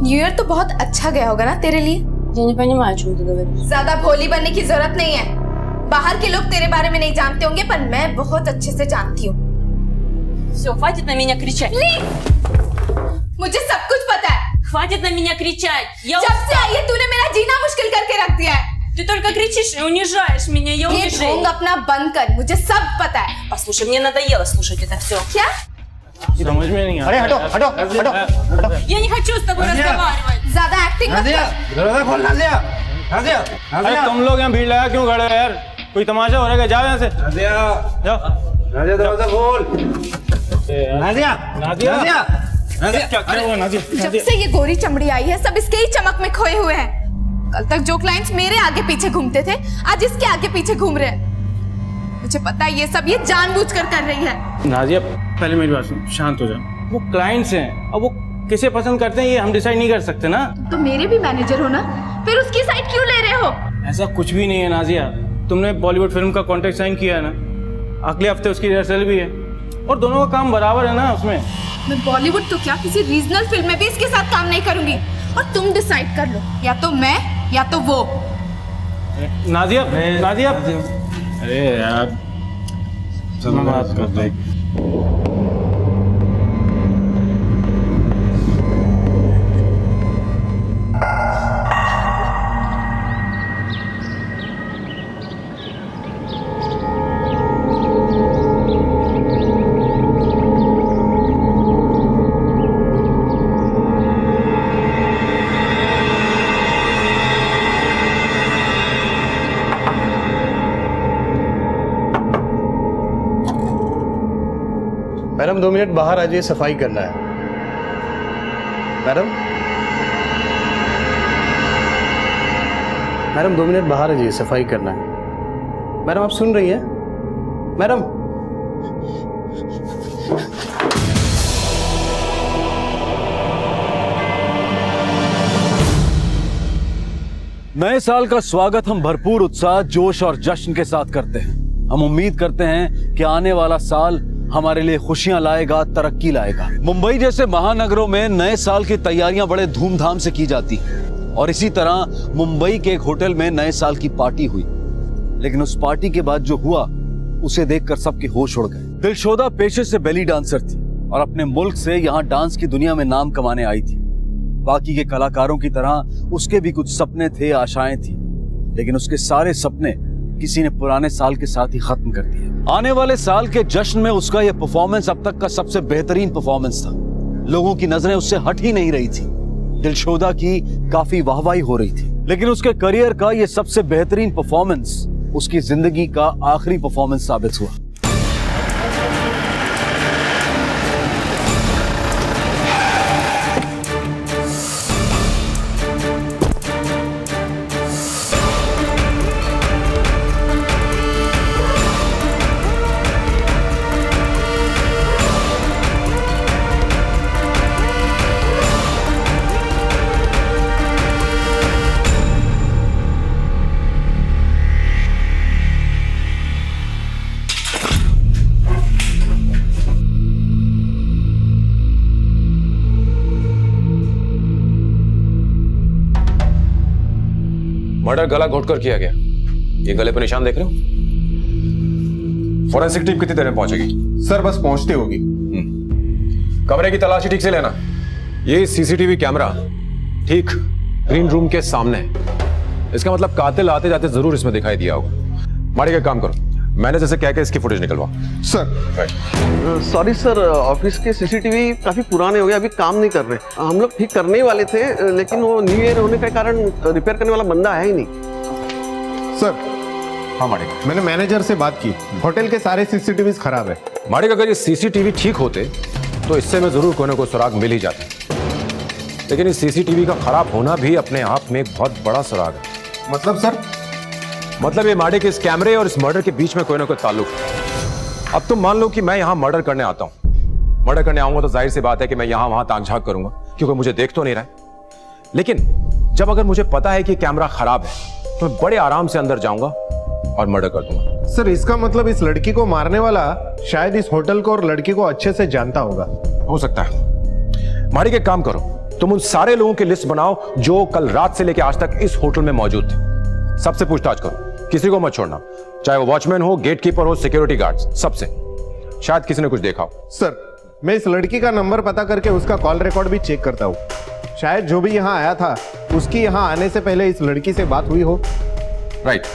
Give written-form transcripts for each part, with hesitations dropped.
New year तो बहुत अच्छा गया होगा ना तेरे लिए? Я не понимаю, о чем ты говоришь. ज्यादा भोली बनने की जरूरत नहीं है। बाहर के लोग तेरे बारे में नहीं जानते होंगे, पर मैं बहुत अच्छे से जानती हूँ। Все, хватит на меня кричать. मुझे सब कुछ पता है। Хватит на меня кричать. Я जब से आई है तूने मेरा जीना मुश्किल करके रख दिया है। Ты только кричишь и унижаешь меня. Я ये ढोंग अपना बंद कर, मुझे सब पता है। Послушай, мне надоело слушать это все. क्या? समझ में नहीं आ अरे हटो हटो हटो हटो। Я не хочу с тобой разговаривать. ज्यादा एक्टिंग मत नाज़िया, कर। दरवाजा खोल नाज़िया। नाज़िया, अरे नाज़िया। तुम लोग यहाँ भीड़ लगा क्यों खड़े हो यार? कोई तमाशा हो रहा है? जाओ यहाँ से, नाज़िया, जाओ। नाज़िया दरवाजा खोल। नाज़िया, नाज़िया, नाज़िया, नाज़िया। क्या हुआ नाज़िया? जब से ये गोरी चमड़ी आई है, सब इसके ही चमक में खोए हुए हैं। कल तक जो क्लाइंट्स मेरे आगे पीछे घूमते थे, आज इसके आगे पीछे घूम रहे हैं। मुझे पता है ये सब ये जानबूझकर कर रही है। नाज़िया, पहले मेरी बात सुन, शांत हो जाओ। वो क्लाइंट्स हैं, अब वो किसे पसंद करते हैं ये हम डिसाइड नहीं कर सकते ना। तो मेरे भी मैनेजर हो ना, फिर उसकी साइड क्यों ले रहे हो? ऐसा कुछ भी नहीं है नाज़िया। तुमने बॉलीवुड फिल्म का कॉन्ट्रैक्ट साइन किया है ना, अगले हफ्ते उसकी रिहर्सल भी है और दोनों का काम बराबर है ना उसमें। मैं बॉलीवुड तो क्या किसी रीजनल फिल्म में भी इसके साथ काम नहीं करूंगी। और तुम डिसाइड कर लो, या तो मैं या तो वो। नाज़िया, नाज़िया, अरे यार चलो बात करते हैं। मैडम 2 मिनट बाहर आ जाइए, सफाई करना है। मैडम, मैडम 2 मिनट बाहर आ जाइए, सफाई करना है। मैडम आप सुन रही हैं? मैडम, नए साल का स्वागत हम भरपूर उत्साह, जोश और जश्न के साथ करते हैं। हम उम्मीद करते हैं कि आने वाला साल हमारे लिए खुशियां लाएगा, तरक्की लाएगा। मुंबई जैसे महानगरों में नए साल की तैयारियां बड़े धूमधाम से की जाती हैं और इसी तरह मुंबई के एक होटल में नए साल की पार्टी हुई। लेकिन उस पार्टी के बाद जो हुआ उसे देखकर सबके होश उड़ गए। दिलशोदा पेशे से बेली डांसर थी और अपने मुल्क से यहाँ डांस की दुनिया में नाम कमाने आई थी। बाकी के कलाकारों की तरह उसके भी कुछ सपने थे, आशाएं थी, लेकिन उसके सारे सपने किसी ने पुराने साल के साथ ही खत्म कर दिए। आने वाले साल के जश्न में उसका यह परफॉर्मेंस अब तक का सबसे बेहतरीन परफॉर्मेंस था। लोगों की नजरें उससे हट ही नहीं रही थी। दिलशोदा की काफी वाहवाही हो रही थी, लेकिन उसके करियर का यह सबसे बेहतरीन परफॉर्मेंस उसकी जिंदगी का आखिरी परफॉर्मेंस साबित हुआ। मर्डर गला घोटकर किया गया। ये गले पर निशान देख रहे हो? फॉरेंसिक टीम कितनी देर में पहुंचेगी? सर बस पहुंचते होगी। कमरे की तलाशी ठीक से लेना। ये सीसीटीवी कैमरा ठीक ग्रीन रूम के सामने है। इसका मतलब कातिल आते जाते जरूर इसमें दिखाई दिया होगा। माड़ी का काम करो, मैनेजर से कह के इसकी फुटेज निकलवा। सर सॉरी सर, ऑफिस के सीसीटीवी काफी पुराने हो गए, अभी काम नहीं कर रहे। हम लोग ठीक करने ही वाले थे, लेकिन वो न्यू ईयर होने के कारण रिपेयर करने वाला बंदा है ही नहीं। सर, हाँ माड़ी, मैंने मैनेजर से बात की, होटल के सारे सीसीटीवी खराब है। माड़ी अगर ये सीसीटीवी ठीक होते तो इससे में जरूर कोई ना कोई सुराग मिल ही जाते, लेकिन इस सीसीटीवी का खराब होना भी अपने आप में एक बहुत बड़ा सुराग है। मतलब सर? मतलब ये माड़े के इस कैमरे और इस मर्डर के बीच में कोई ना कोई ताल्लुक है। अब तुम मान लो कि मैं यहाँ मर्डर करने आता हूँ। मर्डर करने आऊंगा तो जाहिर सी बात है कि मैं यहाँ वहां ताक झांक करूंगा, क्योंकि मुझे देख तो नहीं रहा है। लेकिन जब अगर मुझे पता है कि कैमरा खराब है तो मैं बड़े आराम से अंदर जाऊंगा और मर्डर कर दूंगा। सर इसका मतलब इस लड़की को मारने वाला शायद इस होटल को और लड़की को अच्छे से जानता होगा। हो सकता है। माड़ी के काम करो, तुम उन सारे लोगों की लिस्ट बनाओ जो कल रात से लेकर आज तक इस होटल में मौजूद थे। सबसे पूछताछ करो, किसी को मत छोड़ना, चाहे वो वॉचमैन हो, गेटकीपर हो, सिक्योरिटी गार्ड्स, सबसे। शायद किसी ने कुछ देखा हो। सर, मैं इस लड़की का नंबर पता करके उसका कॉल रिकॉर्ड भी चेक करता हूँ। शायद जो भी यहाँ आया था उसकी यहाँ आने से पहले इस लड़की से बात हुई हो। राइट।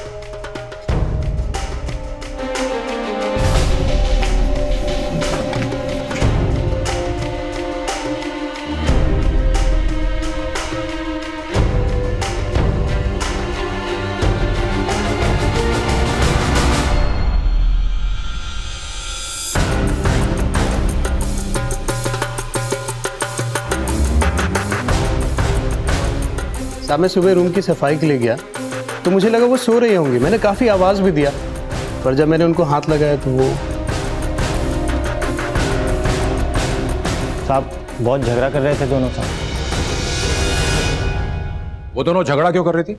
साहब मैं सुबह रूम की सफाई के लिए गया तो मुझे लगा वो सो रही होंगी। मैंने काफ़ी आवाज़ भी दिया, पर जब मैंने उनको हाथ लगाया तो वो साहब बहुत झगड़ा कर रहे थे दोनों साहब। वो दोनों झगड़ा क्यों कर रही थी?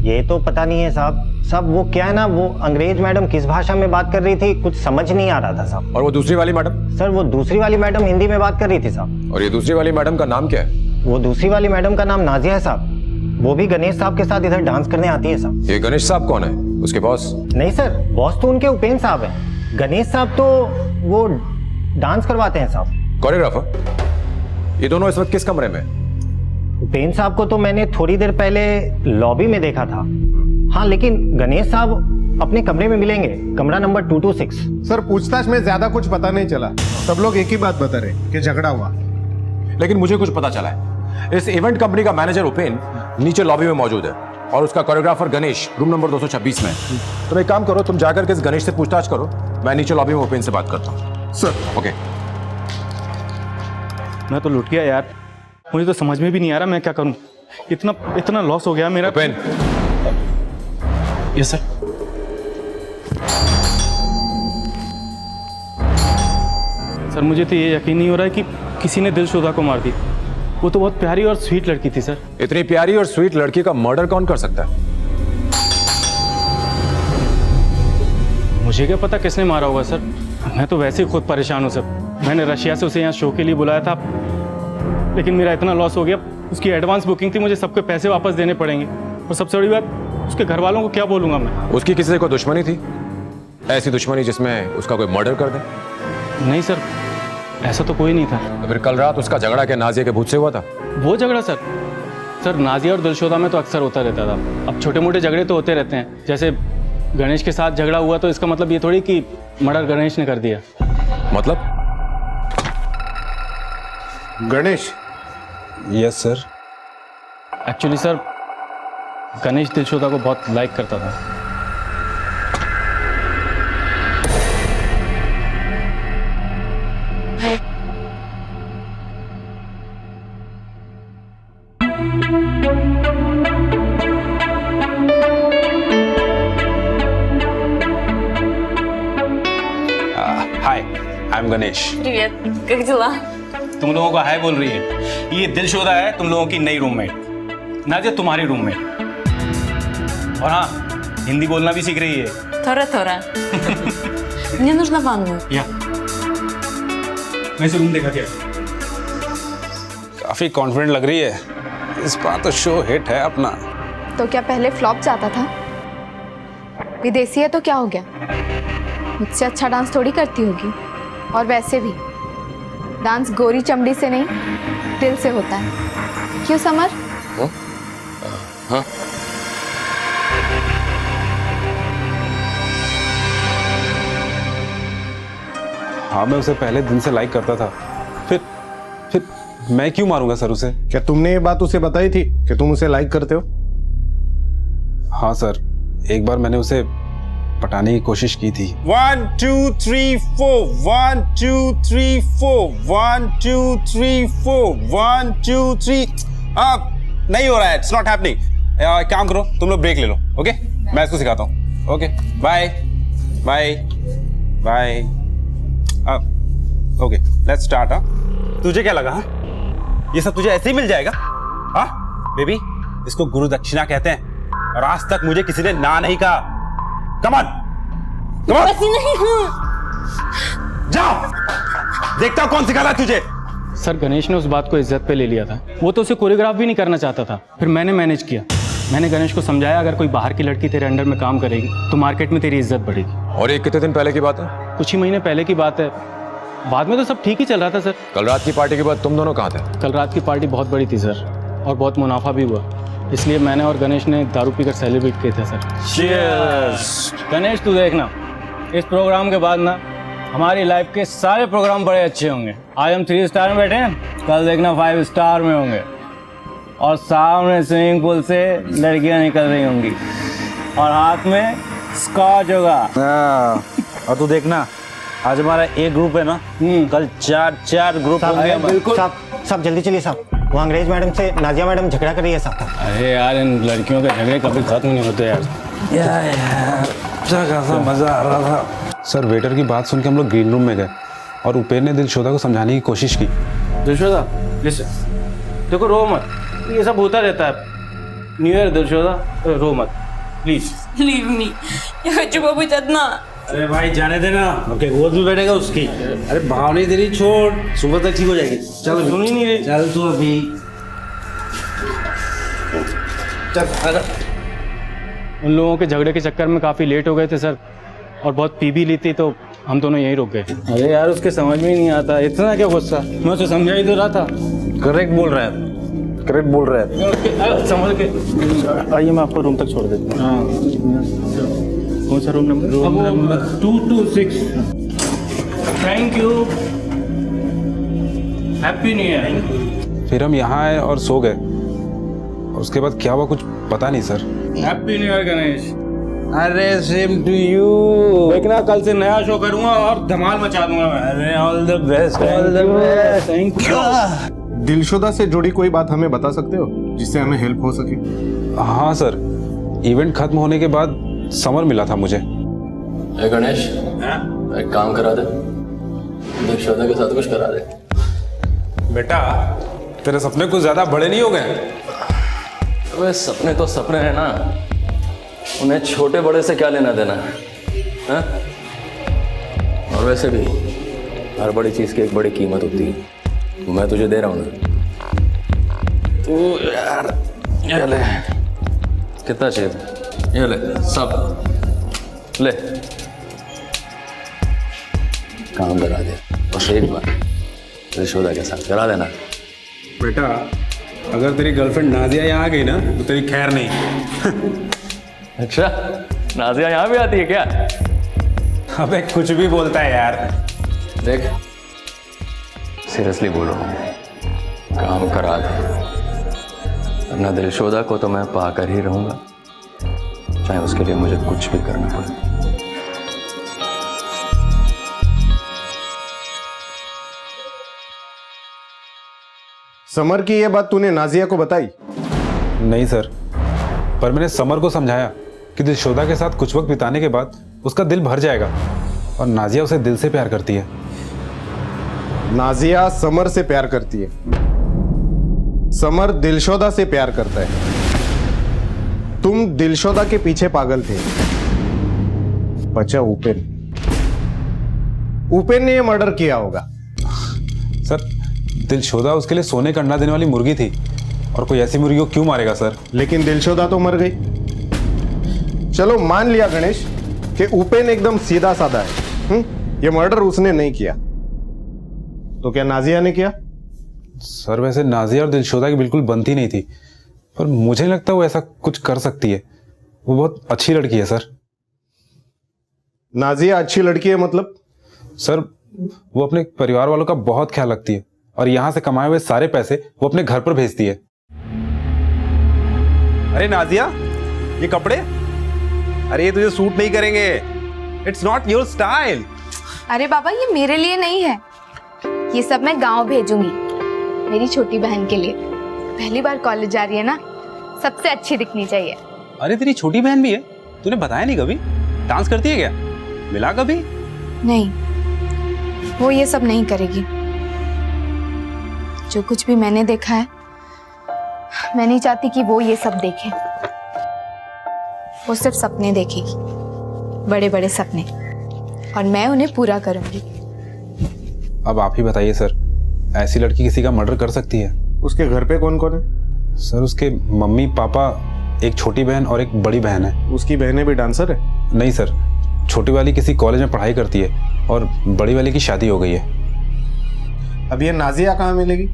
ये तो पता नहीं है साहब। साहब वो क्या है ना, वो अंग्रेज मैडम किस भाषा में बात कर रही थी कुछ समझ नहीं आ रहा था साहब। और वो दूसरी वाली मैडम? सर वो दूसरी वाली मैडम हिंदी में बात कर रही थी साहब। और ये दूसरी वाली मैडम का नाम क्या है? वो दूसरी वाली मैडम का नाम नाजिया है साहब। वो भी गणेश साहब के साथ इधर डांस करने आती है साहब। ये गणेश साहब कौन है? उसके बॉस? नहीं सर, बॉस तो उनके उपेंद्र साहब हैं। गणेश साहब तो वो डांस करवाते हैं साहब। कोरियोग्राफर? ये दोनों इस वक्त किस कमरे में? उपेंद्र साहब को तो मैंने थोड़ी देर पहले लॉबी में देखा था। हाँ, लेकिन गणेश साहब अपने कमरे में मिलेंगे, कमरा नंबर 226। सर पूछताछ में ज्यादा कुछ पता नहीं चला, सब लोग एक ही बात बता रहे कि झगड़ा हुआ। लेकिन मुझे कुछ पता चला है। इस इवेंट कंपनी का मैनेजर उपेंद्र नीचे लॉबी में मौजूद है और उसका कोरियोग्राफर गणेश रूम नंबर 226 में है। तुम एक काम करो, तुम जाकर के इस गणेश से पूछताछ करो, मैं नीचे लॉबी में उपेंद्र से बात करता हूँ। Sir okay. मैं तो लुट गया यार, मुझे तो समझ में भी नहीं आ रहा मैं क्या करूं। इतना लॉस हो गया मेरा। उपेंद्र। Yes sir. सर मुझे तो ये यकीन नहीं हो रहा है कि किसी ने दिलशोदा को मार दी। वो तो बहुत प्यारी और स्वीट लड़की थी सर। इतनी प्यारी और स्वीट लड़की का मर्डर कौन कर सकता है? मुझे क्या पता किसने मारा होगा सर। मैं तो वैसे ही खुद परेशान हूँ सर। मैंने रशिया से उसे यहाँ शो के लिए बुलाया था, लेकिन मेरा इतना लॉस हो गया। उसकी एडवांस बुकिंग थी, मुझे सबके पैसे वापस देने पड़ेंगे। और सबसे बड़ी बात, उसके घर वालों को क्या बोलूँगा मैं। उसकी किसी से कोई दुश्मनी थी? ऐसी दुश्मनी जिसमें उसका कोई मर्डर कर दे? नहीं सर, ऐसा तो कोई नहीं था। तो फिर कल रात उसका झगड़ा क्या नाजिया के भूत से हुआ था? वो झगड़ा सर नाजिया और दिलशोदा में तो अक्सर होता रहता था। अब छोटे मोटे झगड़े तो होते रहते हैं। जैसे गणेश के साथ झगड़ा हुआ तो इसका मतलब ये थोड़ी कि मर्डर गणेश ने कर दिया। मतलब? Ganesh? Yes sir. Actually sir, Ganesh Dilshoda को बहुत लाइक करता था। Hi, I am Ganesh. Привет, как дела? तुम लोगों को हाय बोल रही है। ये दिलशोदा है तुम लोगों की नई रूममेट। नाजिया तुम्हारी रूममेट। और हाँ, हिंदी बोलना भी सीख रही है। थोड़ा Мне нужна ванную. या मैं इसे रूम देखा क्या? काफी कॉन्फिडेंट लग रही है। इस बार तो शो हिट है अपना। तो क्या पहले फ्लॉप जाता था? विदेशी है तो क्या हो गया? मुझसे अच्छा डांस थोड़ी करती होगी। और वैसे भी डांस गोरी चमड़ी से नहीं, दिल से होता है। क्यों समर? हाँ। हाँ, मैं उसे पहले दिन से लाइक करता था। फिर मैं क्यों मारूंगा सर उसे? क्या तुमने ये बात उसे बताई थी कि तुम उसे लाइक करते हो? हाँ सर, एक बार मैंने उसे पटाने की कोशिश की थी। 1 2 3 4 1 2 3 4 1 2 3 4 1 2 3। नहीं हो रहा है, इट्स नॉट हैपनिंग। काम करो, तुम लोग ब्रेक ले लो। ओके, मैं इसको सिखाता हूँ। Okay, bye bye bye. Okay, let's start. तुझे क्या लगा? ये सब तुझे ऐसे ही मिल जाएगा? हाँ बेबी, इसको गुरु दक्षिणा कहते हैं और आज तक मुझे किसी ने ना नहीं कहा। Come on, come on. वैसी नहीं हूँ। जाओ, देखता हूं कौन सिखाता है तुझे। सर गणेश ने उस बात को इज्जत पे ले लिया था। वो तो उसे कोरियोग्राफ भी नहीं करना चाहता था। फिर मैंने मैनेज किया। मैंने गणेश को समझाया अगर कोई बाहर की लड़की तेरे अंडर में काम करेगी तो मार्केट में तेरी इज्जत बढ़ेगी। और ये कितने दिन पहले की बात है? कुछ ही महीने पहले की बात है। बाद में तो सब ठीक ही चल रहा था सर। कल रात की पार्टी के बाद तुम दोनों कहाँ थे? कल रात की पार्टी बहुत बड़ी थी सर, और बहुत मुनाफा भी हुआ, इसलिए मैंने और गणेश ने दारू पीकर सेलिब्रेट किए थे सर। गणेश तू देखना, इस प्रोग्राम के बाद ना हमारी लाइफ के सारे प्रोग्राम बड़े अच्छे होंगे। आज हम 3 स्टार में बैठे हैं, कल देखना 5 स्टार में होंगे, और सामने स्विमिंग पूल से लड़कियां निकल रही होंगी और हाथ में स्कॉच होगा। और तू देखना, आज हमारा एक ग्रुप है ना, कल 4 ग्रुप होंगे। बिल्कुल सब जल्दी चलिए साहब, वो अंग्रेज मैडम से नाजिया मैडम झगड़ा कर रही है साहब। अरे यार इन लड़कियों के झगड़े कभी खत्म नहीं होते यार। अच्छा मजा आ रहा था। सर वेटर की बात सुन के हम लोग ग्रीन रूम में गए और उपेर ने दिलशोदा को समझाने की कोशिश की। दिलशोदा देखो, रो मत, ये सब होता रहता है। न्यू ईयर दिलशोदा, रो मत प्लीज। Leave me. Я хочу побыть одна. अरे भाई जाने देना, ओके गोद में बैठेगा उसकी। अरे भाव नहीं तेरी, छोड़, सुबह तक ठीक हो जाएगी। चल सुन ही नहीं रही। चल तू अभी चल। उन लोगों के झगड़े के चक्कर में काफ़ी लेट हो गए थे सर, और बहुत पी भी ली थी, तो हम दोनों यहीं रुक गए। अरे यार उसके समझ में ही नहीं आता, इतना क्या गुस्सा। मैं उसे समझा ही तो रहा था। करेक्ट बोल रहा है, करेक्ट बोल रहा है। समझ के आइए, मैं आपको रूम तक छोड़ देता हूँ। कौन सा room number? Room number 226। Thank you, happy new year. फिर हम यहाँ आए और सो गए, और उसके बाद क्या हुआ कुछ पता नहीं sir. Happy new year Ganesh. अरे सेम टू यू। देखना कल से नया शो करूंगा और धमाल मचा दूंगा मैं। अरे all the best, all the best. Thank you. Dilshoda से जुड़ी कोई बात हमें बता सकते हो जिससे हमें हेल्प हो सके? हाँ सर, इवेंट खत्म होने के बाद समर मिला था मुझे। गणेश एक काम करा दे, दिलशोदा के साथ कुछ करा दे। बेटा तेरे सपने कुछ ज्यादा बड़े नहीं हो गए? अबे सपने तो सपने हैं ना, उन्हें छोटे बड़े से क्या लेना देना है? और वैसे भी हर बड़ी चीज की एक बड़ी कीमत होती है। मैं तुझे दे रहा हूँ ना, तू यार ये ले। कितना चाहिए? ये ले, सब ले। काम करा दे, बस एक बार दिलशोदा के साथ करा देना। बेटा अगर तेरी गर्लफ्रेंड नाजिया यहाँ आ गई ना तो तेरी खैर नहीं। अच्छा, नाजिया यहाँ भी आती है क्या? अबे कुछ भी बोलता है यार। देख सीरियसली बोल रहा हूँ, काम करा दे, वरना दिलशोदा को तो मैं पाकर ही रहूंगा, चाहे उसके लिए मुझे कुछ भी करना पड़े। समर की ये बात तूने नाजिया को बताई? नहीं सर, पर मैंने समर को समझाया कि दिलशोदा के साथ कुछ वक्त बिताने के बाद उसका दिल भर जाएगा, और नाजिया उसे दिल से प्यार करती है। नाजिया समर से प्यार करती है, समर दिलशोदा से प्यार करता है। तुम दिलशोदा के पीछे पागल थे। बचा उपेन। उपेन ने यह मर्डर किया होगा। सर दिलशोदा उसके लिए सोने का अंडा देने वाली मुर्गी थी, और कोई ऐसी मुर्गी को क्यों मारेगा सर? लेकिन दिलशोदा तो मर गई। चलो मान लिया गणेश कि उपेन एकदम सीधा साधा है, ये मर्डर उसने नहीं किया, तो क्या नाजिया ने किया? सर वैसे नाजिया और दिलशोदा की बिल्कुल बनती नहीं थी, पर मुझे नहीं लगता वो ऐसा कुछ कर सकती है। वो बहुत अच्छी लड़की है सर। नाजिया अच्छी लड़की है मतलब? सर वो अपने परिवार वालों का बहुत ख्याल रखती है, और यहाँ से कमाए हुए सारे पैसे वो अपने घर पर भेजती है। अरे नाजिया ये कपड़े, अरे ये तुझे सूट नहीं करेंगे, इट्स नॉट योर स्टाइल। अरे बाबा ये मेरे लिए नहीं है, ये सब मैं गांव भेजूंगी मेरी छोटी बहन के लिए। पहली बार कॉलेज जा रही है ना, सबसे अच्छी दिखनी चाहिए। अरे तेरी छोटी बहन भी है, तूने बताया नहीं कभी? डांस करती है क्या? मिला कभी? नहीं, वो ये सब नहीं करेगी। जो कुछ भी मैंने देखा है, मैं नहीं चाहती कि वो ये सब देखे। वो सिर्फ सपने देखेगी, बड़े बड़े सपने, और मैं उन्हें पूरा करूंगी। अब आप ही बताइए सर, ऐसी लड़की किसी का मर्डर कर सकती है? उसके घर पे कौन कौन है? सर उसके मम्मी पापा, एक छोटी बहन और एक बड़ी बहन है। उसकी बहनें भी डांसर है? नहीं सर, छोटी वाली किसी कॉलेज में पढ़ाई करती है और बड़ी वाली की शादी हो गई है। अब ये नाजिया कहाँ मिलेगी?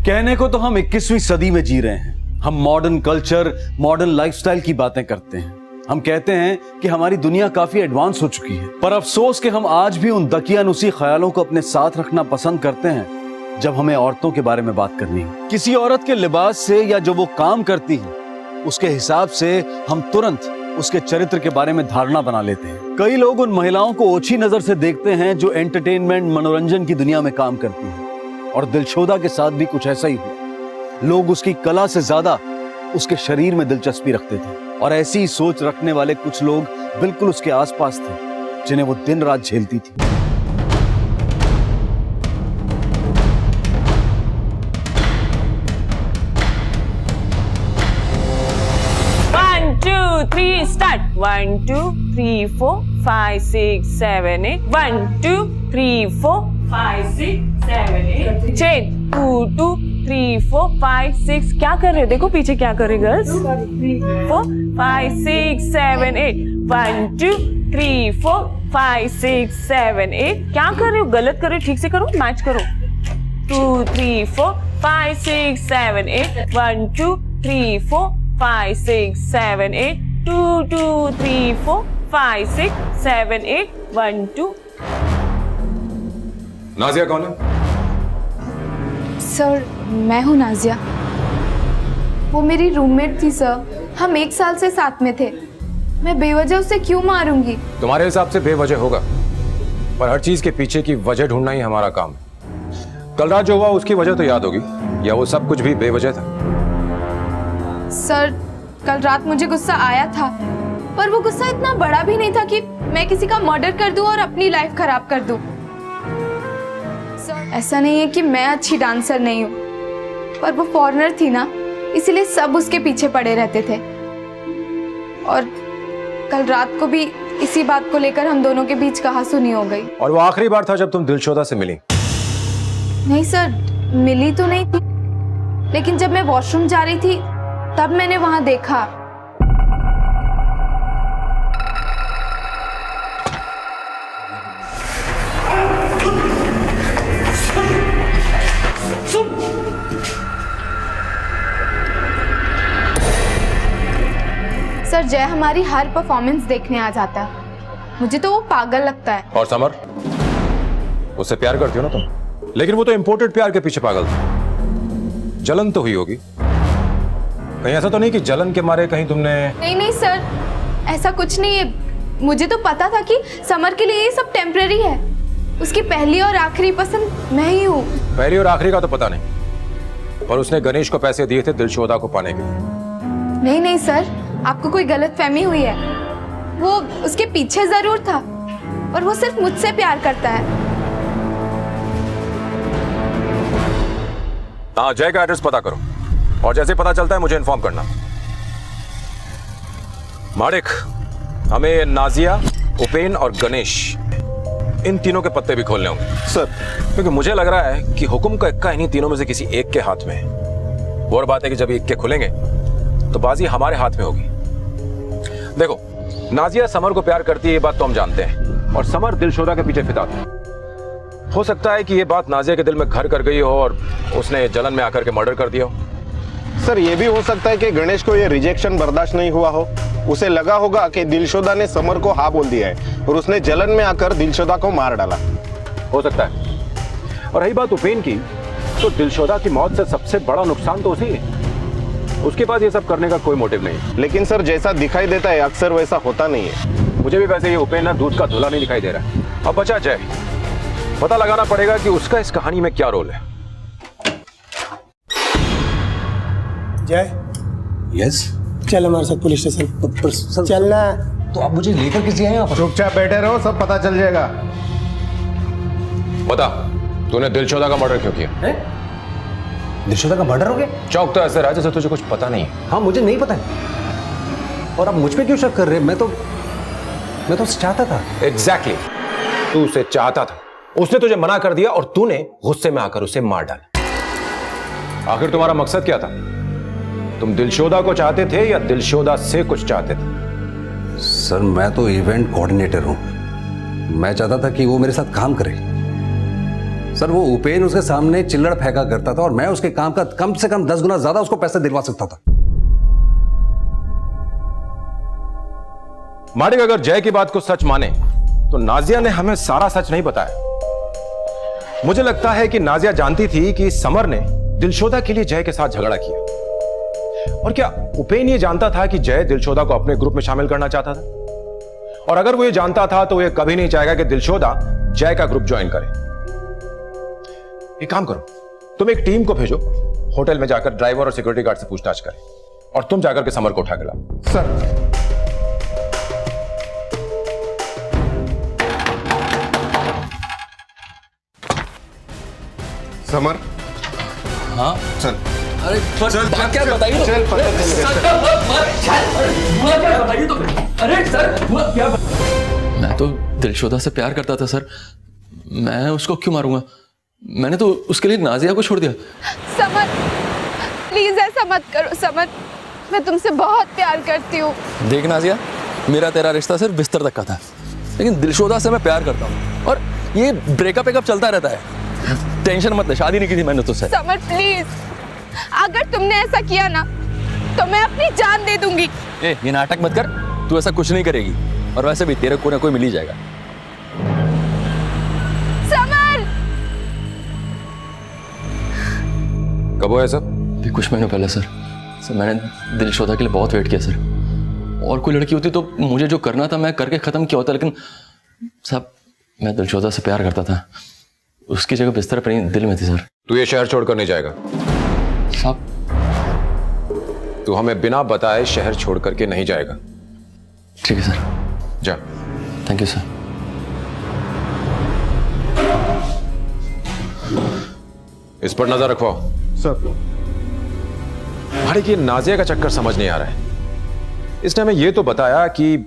कहने को तो हम 21वीं सदी में जी रहे हैं। हम मॉडर्न कल्चर, मॉडर्न लाइफस्टाइल की बातें करते हैं। हम कहते हैं कि हमारी दुनिया काफी एडवांस हो चुकी है, पर अफसोस कि हम आज भी उन दकियानुसी ख्यालों को अपने साथ रखना पसंद करते हैं जब हमें औरतों के बारे में बात करनी है। किसी औरत के लिबास से या जो वो काम करती है उसके हिसाब से हम तुरंत उसके चरित्र के बारे में धारणा बना लेते हैं। कई लोग उन महिलाओं को ओछी नजर से देखते हैं जो एंटरटेनमेंट, मनोरंजन की दुनिया में काम करती हैं। और दिलशोदा के साथ भी कुछ ऐसा ही हुआ। लोग उसकी कला से ज्यादा उसके शरीर में दिलचस्पी रखते थे और ऐसी ही सोच रखने वाले कुछ लोग बिल्कुल उसके आसपास थे जिन्हें वो दिन रात झेलती थी। One, two, three, start. 1, 2, 3, 4, 5, 6, 7, 8. 1, 2, 3, 4, 5, 6, 7, 8. Change. 2, 2, 3, 4, 5, 6. क्या कर रहे हो? देखो पीछे क्या कर रहे गर्ल्स? 4, 5, 6, 7, 8. 1, 2, 3, 4, 5, 6, 7, 8. क्या कर रहे हो? गलत कर रहे हो, ठीक से करो, मैच करो. 2, 3, 4, 5, 6, 7, 8. 1, 2, 3, 4, 5, 6, 7, 8. 2, 2, 3, 4, 5, 6, 7, 8. 1, 2. नाजिया कौन है? सर मैं हूँ नाजिया। वो मेरी रूममेट थी सर, हम 1 साल से साथ में थे। मैं बेवजह उसे क्यों मारूंगी? तुम्हारे हिसाब से बेवजह होगा, पर हर चीज के पीछे की वजह ढूंढना ही हमारा काम है। कल रात जो हुआ उसकी वजह तो याद होगी, या वो सब कुछ भी बेवजह था? सर कल रात मुझे गुस्सा आया था, पर वो गुस्सा इतना बड़ा भी नहीं था कि मैं किसी का मर्डर कर दूं और अपनी लाइफ खराब कर दूं। सर ऐसा नहीं है कि मैं अच्छी डांसर नहीं हूँ, पर वो फॉरेनर थी ना, इसीलिए सब उसके पीछे पड़े रहते थे। और कल रात को भी इसी बात को लेकर हम दोनों के बीच कहासुनी हो गई। और वो आखिरी बार था जब तुम दिलशोदा से मिली? नहीं सर, मिली तो नहीं थी, लेकिन जब मैं वॉशरूम जा रही थी तब मैंने वहां देखा। सर जय हमारी हर परफॉर्मेंस देखने आ जाता है, मुझे तो वो पागल लगता है। और समर, उससे प्यार करती हो ना तुम? लेकिन वो तो इंपोर्टेड प्यार के पीछे पागल था। जलन तो हुई होगी, कहीं ऐसा तो नहीं कि जलन के मारे कहीं तुमने? नहीं नहीं सर, ऐसा कुछ नहीं है। मुझे तो पता था कि समर के लिए ये सब टेम्पररी है। उसकी पहली और आखिरी पसंद मैं ही हूँ। पहली और आखिरी का तो पता नहीं, पर उसने गणेश को पैसे दिए थे दिलशोदा को पाने के लिए। नहीं नहीं सर, आपको कोई गलतफहमी हुई है। वो उसके पीछे जरूर था, और वो सिर्फ मुझसे प्यार करता है। हाँ, जय का एड्रेस पता करो और जैसे पता चलता है मुझे इन्फॉर्म करना। माड़िक, हमें नाजिया, उपेन और गणेश, इन तीनों के पत्ते भी खोलने होंगे सर। क्योंकि मुझे लग रहा है कि हुक्म का इक्का इन्हीं तीनों में से किसी एक के हाथ में है। और बात है कि जब इक्के खुलेंगे तो बाजी हमारे हाथ में होगी। देखो, नाजिया समर को प्यार करती है, ये बात तो हम जानते हैं, और समर दिलशोदा के पीछे फिदा था। हो सकता है कि ये बात नाजिया के दिल में घर कर गई हो और उसने जलन में आकर के मर्डर कर दिया हो। सर ये भी हो सकता है कि गणेश को ये रिजेक्शन बर्दाश्त नहीं हुआ हो। उसे लगा होगा कि दिलशोदा ने समर को हाँ बोल दिया है और उसने जलन में आकर दिलशोदा को मार डाला। हो सकता है। और रही बात उपेन की, तो दिलशोदा की मौत से सबसे बड़ा नुकसान तो उसी है। उसके पास ये सब करने का कोई मोटिव नहीं। लेकिन सर जैसा दिखाई देता है अक्सर वैसा होता नहीं है। मुझे भी वैसे ये उपेन ना दूध का धुला नहीं दिखाई दे रहा है। अब बचा जय, पता लगाना पड़ेगा कि उसका इस कहानी में क्या रोल है। जय, यस, चल हमारे साथ पुलिस स्टेशन। चलना। तो आप मुझे लेकर किसी आए यहाँ पर? चुपचाप बैठे रहो, सब पता चल जाएगा। बता, तूने दिलशोदा का मर्डर क्यों किया? दिलशोदा का मर्डर हो गया? चौक तो ऐसे रहा जैसे तुझे कुछ पता नहीं है। हाँ, मुझे नहीं पता है। और आप मुझ पे क्यों शक कर रहे हैं? मैं तो उसे चाहता था। एग्जैक्टली, तू उसे चाहता था, उसने तुझे मना कर दिया और तूने गुस्से में आकर उसे मार डाला। आखिर तुम्हारा मकसद क्या था? तुम दिलशोदा को चाहते थे या दिलशोदा से कुछ चाहते थे? सर मैं तो इवेंट कोऑर्डिनेटर हूं, मैं चाहता था कि वो मेरे साथ काम करे। सर वो उपेन उसके सामने चिल्लड़ फेंका करता था और मैं उसके काम का कम से कम 10 गुना ज्यादा उसको पैसे दिलवा सकता था। माडिक अगर जय की बात को सच माने तो नाजिया ने हमें सारा सच नहीं बताया। मुझे लगता है कि नाजिया जानती थी कि समर ने दिलशोदा के लिए जय के साथ झगड़ा किया। और क्या उपेन ये जानता था कि जय दिलशोदा को अपने ग्रुप में शामिल करना चाहता था? और अगर वो ये जानता था तो ये कभी नहीं चाहेगा कि दिलशोदा जय का ग्रुप ज्वाइन करे। एक काम करो, तुम एक टीम को भेजो, होटल में जाकर ड्राइवर और सिक्योरिटी गार्ड से पूछताछ करें और तुम जाकर के समर को उठा के लाओ। Sir summer. हाँ चल अरे पर चल, बात चल, क्या चल, बताइए तो? चल, पता चल गया, सर, हुआ क्या बताइए तो? अरे सर हुआ क्या? मैं तो दिलशोदा से प्यार करता था सर, मैं उसको क्यों मारूंगा? मैंने तो उसके लिए नाजिया को छोड़ दिया। समर प्लीज ऐसा मत करो समर, मैं तुमसे बहुत प्यार करती हूँ। देख नाजिया, मेरा तेरा रिश्ता सिर्फ बिस्तर तक का था, लेकिन दिलशोदा से मैं प्यार करता हूँ और ये ब्रेकअप चलता रहता है। टेंशन मत ले, शादी नहीं की थी मैंने तुझसे। समर प्लीज, अगर तुमने ऐसा किया ना तो मैं अपनी जान दे दूंगी। ए, ये नाटक मत कर, तू ऐसा कुछ नहीं करेगी और वैसे भी तेरे को ना कोई मिल ही जाएगा। समर कब हुआ सब? भी कुछ महीनों पहले सर मैंने दिलशोदा के लिए बहुत वेट किया सर। और कोई लड़की होती तो मुझे जो करना था मैं करके खत्म किया होता, लेकिन साहब मैं दिलशोदा से प्यार करता था, उसकी जगह बिस्तर पर नहीं दिल में थी सर। तू ये शहर छोड़कर नहीं जाएगा साहब। तू हमें बिना बताए शहर छोड़ करके नहीं जाएगा। ठीक है सर, जा। Thank you sir. इस पर नजर रखो सर। भाई ये नाजिया का चक्कर समझ नहीं आ रहा है। इसने हमें यह तो बताया कि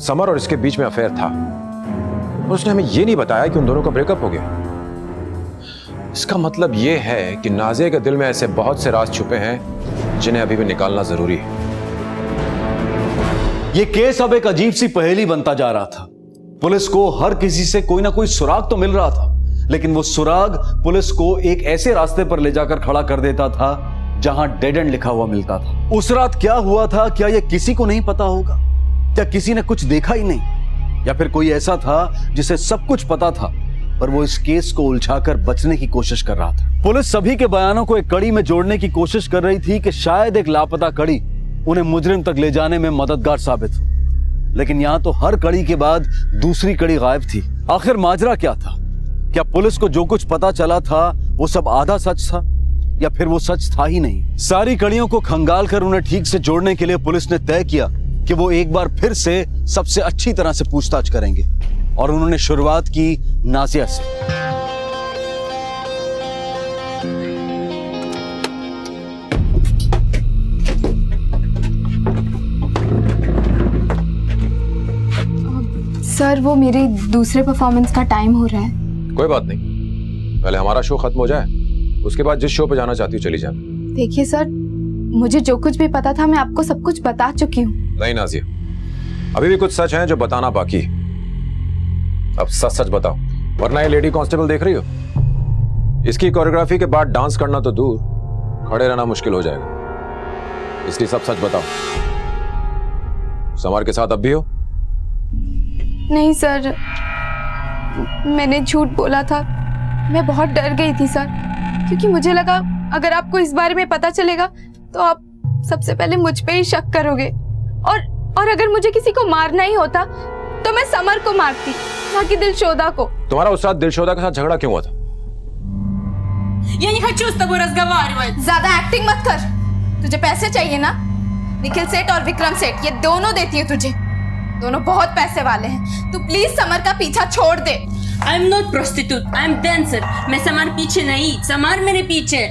समर और इसके बीच में अफेयर था, और उसने हमें यह नहीं बताया कि उन दोनों का ब्रेकअप हो गया। इसका मतलब यह है कि नाजिया के दिल में ऐसे बहुत से राज छुपे हैं जिन्हें अभी भी निकालना जरूरी है। ये केस अब एक अजीब सी पहेली बनता जा रहा था। पुलिस को हर किसी से कोई ना कोई सुराग तो मिल रहा था, लेकिन वो सुराग पुलिस को एक ऐसे रास्ते पर ले जाकर खड़ा कर देता था जहां डेड एंड लिखा हुआ मिलता था। उस रात क्या हुआ था, क्या यह किसी को नहीं पता होगा? क्या किसी ने कुछ देखा ही नहीं? या फिर कोई ऐसा था जिसे सब कुछ पता था पर वो इस केस को उलझाकर बचने की कोशिश कर रहा था? पुलिस सभी के बयानों को एक कड़ी में जोड़ने की कोशिश कर रही थी कि शायद एक लापता कड़ी उन्हें मुजरिम तक ले जाने में मददगार साबित हो, लेकिन यहां तो हर कड़ी के बाद दूसरी कड़ी गायब थी। आखिर माजरा क्या था? क्या पुलिस को जो कुछ पता चला था वो सब आधा सच था, या फिर वो सच था ही नहीं? सारी कड़ियों को खंगाल कर उन्हें ठीक से जोड़ने के लिए पुलिस ने तय किया कि वो एक बार फिर से सबसे अच्छी तरह से पूछताछ करेंगे, और उन्होंने शुरुआत की नाजिया से। सर वो मेरी दूसरे परफॉर्मेंस का टाइम हो रहा है। कोई बात नहीं, पहले हमारा शो खत्म हो जाए, उसके बाद जिस शो पे जाना चाहती हो चली जा। देखिए सर, मुझे जो कुछ भी पता था मैं आपको सब कुछ बता चुकी हूँ। नहीं नाजिया, अभी भी कुछ सच है जो बताना बाकी। अब सच सच बताओ, वरना ये लेडी कांस्टेबल देख रही हो, इसकी कोरियोग्राफी के बाद डांस करना तो दूर, खड़े रहना मुश्किल हो जाएगा। इसलिए सब सच बताओ। समर के साथ अब भी हो? नहीं सर, मैंने झूठ बोला था। मैं बहुत डर गई थी सर, क्योंकि मुझे लगा अगर आपको इस बारे में पता चलेगा तो आप सबसे पहले मुझ पे ही शक करोगे, और अगर मुझे किसी को मारना ही होता तो मैं समर को मारती, ना कि दिलशोदा को। तुम्हारा उस रात दिलशोदा के साथ झगड़ा क्यों हुआ था? Я не хочу с тобой разговаривать। ज्यादा एक्टिंग मत कर। तुझे पैसे चाहिए ना? निखिल सेठ और विक्रम सेठ ये दोनों देती है तुझे। दोनों बहुत पैसे वाले हैं। तू प्लीज समर का पीछा छोड़ दे। I'm not prostitute, I'm dancer. मैं समर पीछे नहीं, समर मेरे पीछे।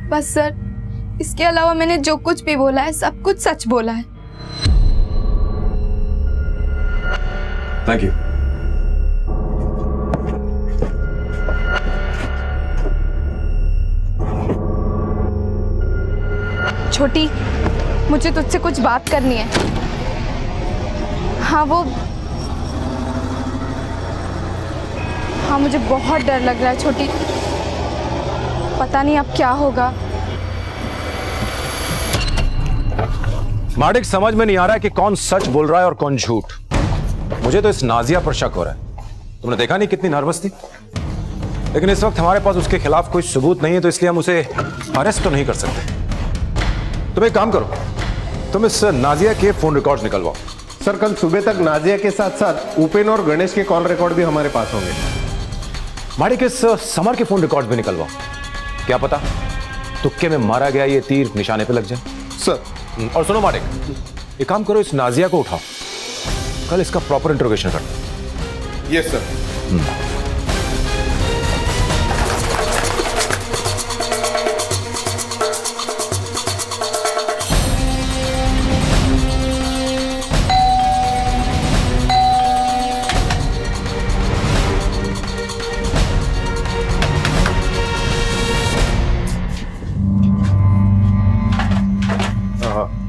बस सर, इसके अलावा मैंने जो कुछ भी बोला है सब कुछ सच बोला है। Thank you. छोटी, मुझे तुझसे कुछ बात करनी है। हाँ, मुझे बहुत डर लग रहा है छोटी, पता नहीं अब क्या होगा। माडिक, समझ में नहीं आ रहा है कि कौन सच बोल रहा है और कौन झूठ। मुझे तो इस नाजिया पर शक हो रहा है। तुमने देखा नहीं कितनी नर्वस थी, लेकिन इस वक्त हमारे पास उसके खिलाफ कोई सबूत नहीं है, तो इसलिए हम उसे अरेस्ट तो नहीं कर सकते। तुम एक काम करो, तुम इस नाजिया के फोन रिकॉर्ड्स निकलवाओ। सर, कल सुबह तक नाजिया के साथ साथ उपेन और गणेश के कॉल रिकॉर्ड भी हमारे पास होंगे। माडिक, इस समर के फोन रिकॉर्ड्स भी निकलवाओ। क्या पता तुक्के में मारा गया ये तीर निशाने पे लग जाए। सर, और सुनो माडिक, एक काम करो, इस नाजिया को उठाओ, कल इसका प्रॉपर इंट्रोगेशन करो। Yes sir.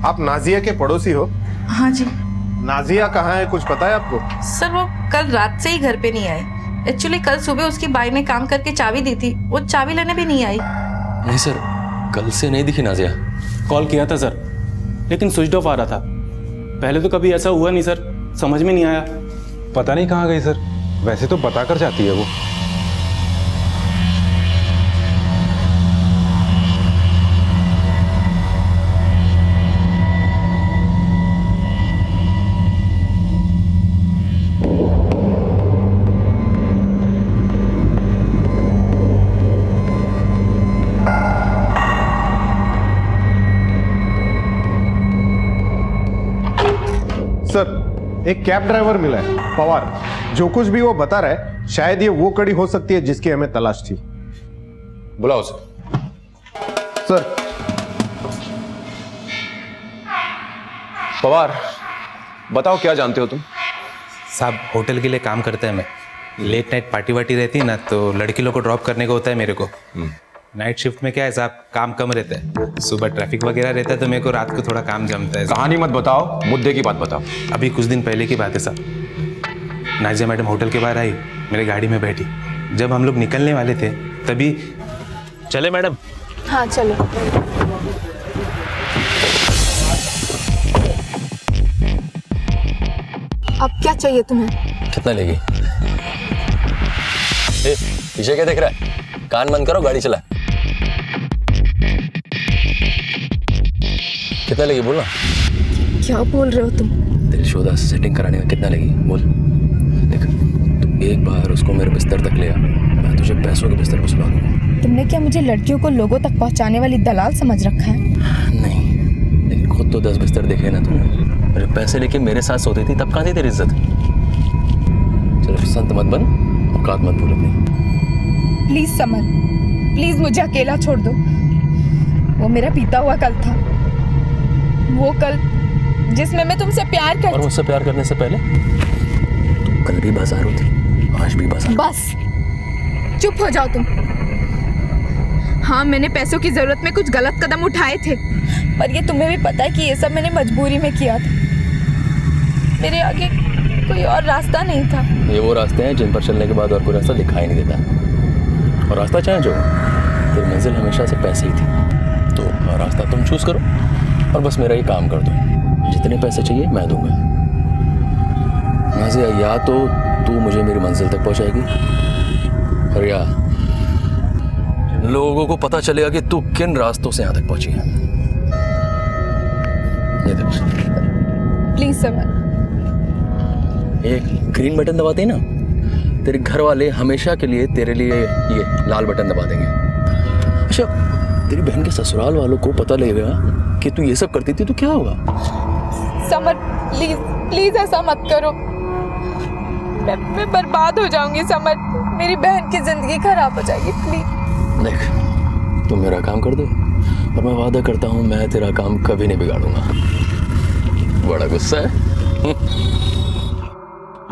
आप नाजिया के पड़ोसी हो? हाँ जी। नाजिया कहाँ है, कुछ पता है आपको? सर, वो कल रात से ही घर पे नहीं आई। एक्चुअली कल सुबह उसकी बाई ने काम करके चाबी दी थी, वो चाबी लेने भी नहीं आई। नहीं सर, कल से नहीं दिखी नाजिया। कॉल किया था सर, लेकिन स्विच ऑफ आ रहा था। पहले तो कभी ऐसा हुआ नहीं सर, समझ में नहीं आया। पता नहीं कहाँ गई सर, वैसे तो बता कर जाती है वो। सर, एक कैब ड्राइवर मिला है, पवार। जो कुछ भी वो बता रहा है, शायद ये वो कड़ी हो सकती है जिसकी हमें तलाश थी। बुलाओ सर। सर। पवार, बताओ क्या जानते हो तुम? साहब, होटल के लिए काम करते हैं। मैं लेट नाइट पार्टी वार्टी रहती है ना, तो लड़की लोग को ड्रॉप करने को होता है मेरे को। नाइट शिफ्ट में क्या है साहब, काम कम रहता है। सुबह ट्रैफिक वगैरह रहता है, तो मेरे को रात को थोड़ा काम जमता है। कहानी मत बताओ, मुद्दे की बात बताओ। अभी कुछ दिन पहले की बात है साहब। नाजिया मैडम होटल के बाहर आई, मेरे गाड़ी में बैठी। जब हम लोग निकलने वाले थे तभी चले मैडम। हाँ चलो। अब क्या चाहिए तुम्हें? कितना लेगी? पीछे क्या देख रहा है? कान बंद करो, गाड़ी चला। कितना लगी बोलना? क्या बोल रहे हो तुम? दिलशोदा से सेटिंग कराने का कितना लगी बोल। देख, तू एक बार उसको मेरे बिस्तर तक ले आ, मैं तुझे पैसों के बिस्तर पर सुला दूंगा। तुमने क्या मुझे लड़कियों को लोगं तक पहुंचाने वाली दलाल समझ रखा है? नहीं, लेकिन खुद तो 10 बिस्तर देखे ना तुमने। मेरे पैसे लेके मेरे साथ सोती थी, तब कहाँ थी तेरी इज्जत? चलो संत मत बन, औकात मत भूल अपनी। प्लीज समर, प्लीज मुझे अकेला छोड़ दो। वो मेरा बीता हुआ कल था, वो कल जिसमें मैं तुमसे प्यार करती। और मुझसे प्यार करने से पहले तुम कल भी बाजारू थी, आज भी बाजार। बस चुप हो जाओ तुम। हाँ, मैंने पैसों की जरूरत में कुछ गलत कदम उठाए थे, पर ये तुम्हें भी पता है कि ये सब मैंने मजबूरी में किया था। मेरे आगे कोई और रास्ता नहीं था। ये वो रास्ते हैं जिन पर चलने के बाद और कोई रास्ता दिखाई नहीं देता। और रास्ता चाहे जो, तेरी मंजिल हमेशा से पैसे ही थी, तो रास्ता तुम चूज करो और बस मेरा ये काम कर दो। जितने पैसे चाहिए मैं दूंगा। नाज़िया, या तो तू मुझे मेरी मंजिल तक पहुंचाएगी, और या लोगों को पता चलेगा कि तू किन रास्तों से यहाँ तक पहुंची है। ये देख, प्लीज समर। एक ग्रीन बटन दबाते ना, तेरे घर वाले हमेशा के लिए तेरे लिए ये लाल बटन दबा देंगे। अच्छा, तेरी बहन के ससुराल वालों को पता लगेगा कि तू ये सब करती थी तो क्या होगा? समर, प्लीज प्लीज ऐसा मत करो। मैं बर्बाद हो जाऊंगी समर, मेरी बहन की जिंदगी खराब हो जाएगी। प्लीज देख, तुम मेरा काम कर दो और मैं वादा करता हूँ मैं तेरा काम कभी नहीं बिगाड़ूंगा। बड़ा गुस्सा है।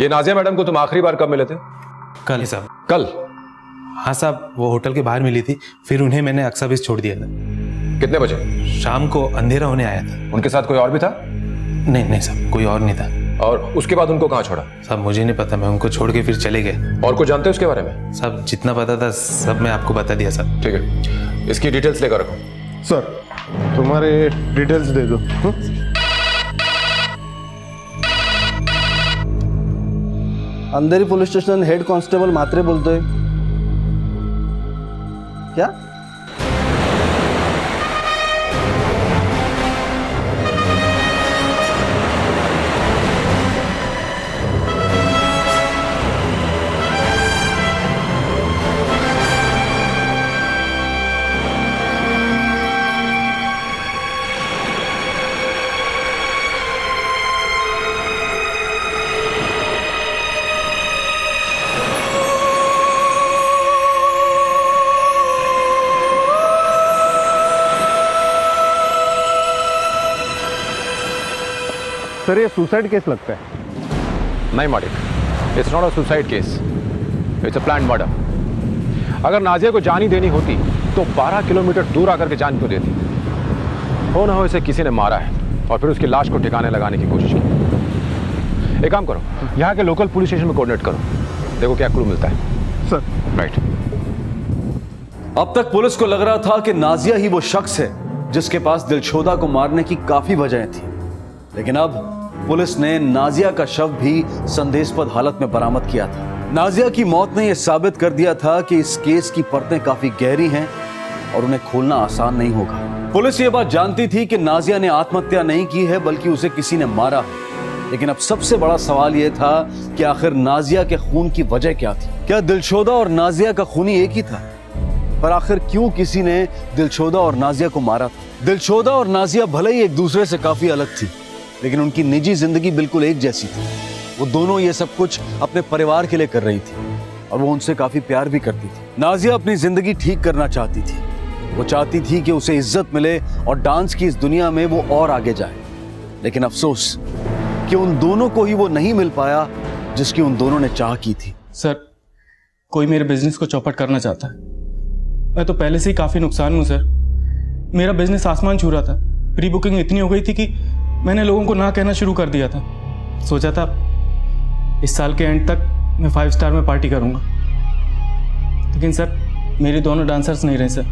ये नाजिया मैडम को तुम आखिरी बार कब मिले थे? कल साहब। कल? हाँ साहब, वो होटल के बाहर मिली थी, फिर उन्हें मैंने अक्सा बीच छोड़ दिया था। कितने बजे? शाम को अंधेरा होने आया था। उनके साथ कोई और भी था? नहीं साहब, कोई और नहीं था। और उसके बाद उनको कहाँ छोड़ा? साहब मुझे नहीं पता, मैं उनको छोड़ के फिर चले गए। और कुछ जानते हो उसके बारे में? साहब जितना पता था सब मैं आपको बता दिया साहब। ठीक है, इसकी डिटेल्स लेकर रखो। सर तुम्हारे डिटेल्स दे दो। अंधेरी पुलिस स्टेशन हेड कांस्टेबल मात्रे बोलते हैं क्या? सर ये सुसाइड केस लगता है। नहीं मालिक, it's not a suicide case, it's a planned murder. अगर नाजिया को जान ही देनी होती तो 12 किलोमीटर दूर आकर के जान क्यों देती? हो ना हो इसे किसी ने मारा है और फिर उसकी लाश को ठिकाने लगाने की कोशिश की। एक काम करो, यहाँ के लोकल पुलिस स्टेशन में कोऑर्डिनेट करो, देखो क्या क्लू मिलता है। Sir right. अब तक पुलिस को लग रहा था कि नाजिया ही वो शख्स है जिसके पास दिलशोदा को मारने की काफी वजहें थी, लेकिन अब पुलिस ने नाजिया का शव भी संदेहास्पद हालत में बरामद किया था। नाजिया की मौत ने यह साबित कर दिया था कि इस केस की परतें काफी गहरी हैं और उन्हें खोलना आसान नहीं होगा। पुलिस ये बात जानती थी कि नाजिया ने आत्महत्या नहीं की है बल्कि उसे किसी ने मारा है, लेकिन अब सबसे बड़ा सवाल यह था कि आखिर नाजिया के खून की वजह क्या थी? क्या दिलशोदा और नाजिया का खूनी एक ही था? पर आखिर क्यों किसी ने दिलशोदा और नाजिया को मारा था? दिलशोदा और नाजिया भले ही एक दूसरे से काफी अलग थी, लेकिन उनकी निजी जिंदगी बिल्कुल एक जैसी थी। वो दोनों ये सब कुछ अपने परिवार के लिए कर रही थी और वो उनसे काफी प्यार भी करती थी। नाजिया अपनी जिंदगी ठीक करना चाहती थी, वो चाहती थी कि उसे इज्जत मिले और डांस की इस दुनिया में वो और आगे जाए, लेकिन अफसोस कि उन दोनों को ही वो नहीं मिल पाया जिसकी उन दोनों ने चाह की थी। सर कोई मेरे बिजनेस को चौपट करना चाहता है। मैं तो पहले से ही काफी नुकसान हूं सर। मेरा बिजनेस आसमान छू रहा था, प्री बुकिंग इतनी हो गई थी कि मैंने लोगों को ना कहना शुरू कर दिया था। सोचा था इस साल के एंड तक मैं 5 स्टार में पार्टी करूंगा, लेकिन सर मेरे दोनों डांसर्स नहीं रहे सर।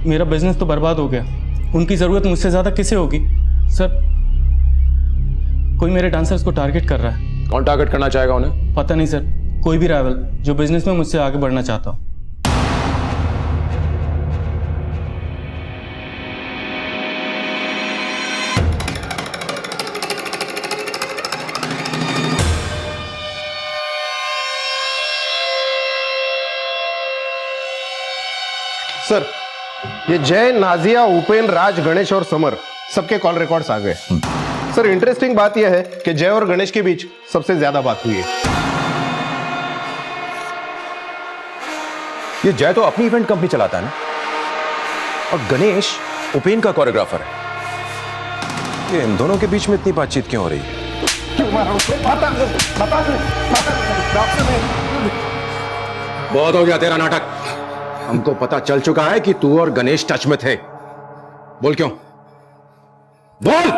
मेरा बिजनेस तो बर्बाद हो गया। उनकी ज़रूरत मुझसे ज़्यादा किसे होगी सर? कोई मेरे डांसर्स को टारगेट कर रहा है। कौन टारगेट करना चाहेगा उन्हें? पता नहीं सर, कोई भी राइवल जो बिजनेस में मुझसे आगे बढ़ना चाहता हो। सर ये जय, नाजिया, उपेन, राज, गणेश और समर सबके कॉल रिकॉर्ड्स आ गए। सर इंटरेस्टिंग बात यह है कि जय और गणेश के बीच सबसे ज्यादा बात हुई है। ये जय तो अपनी इवेंट कंपनी चलाता है ना, और गणेश उपेन का कोरियोग्राफर है। ये इन दोनों के बीच में इतनी बातचीत क्यों हो रही है? बहुत हो गया तेरा नाटक। हमको पता चल चुका है कि तू और गणेश टच में थे। बोल क्यों? बोल।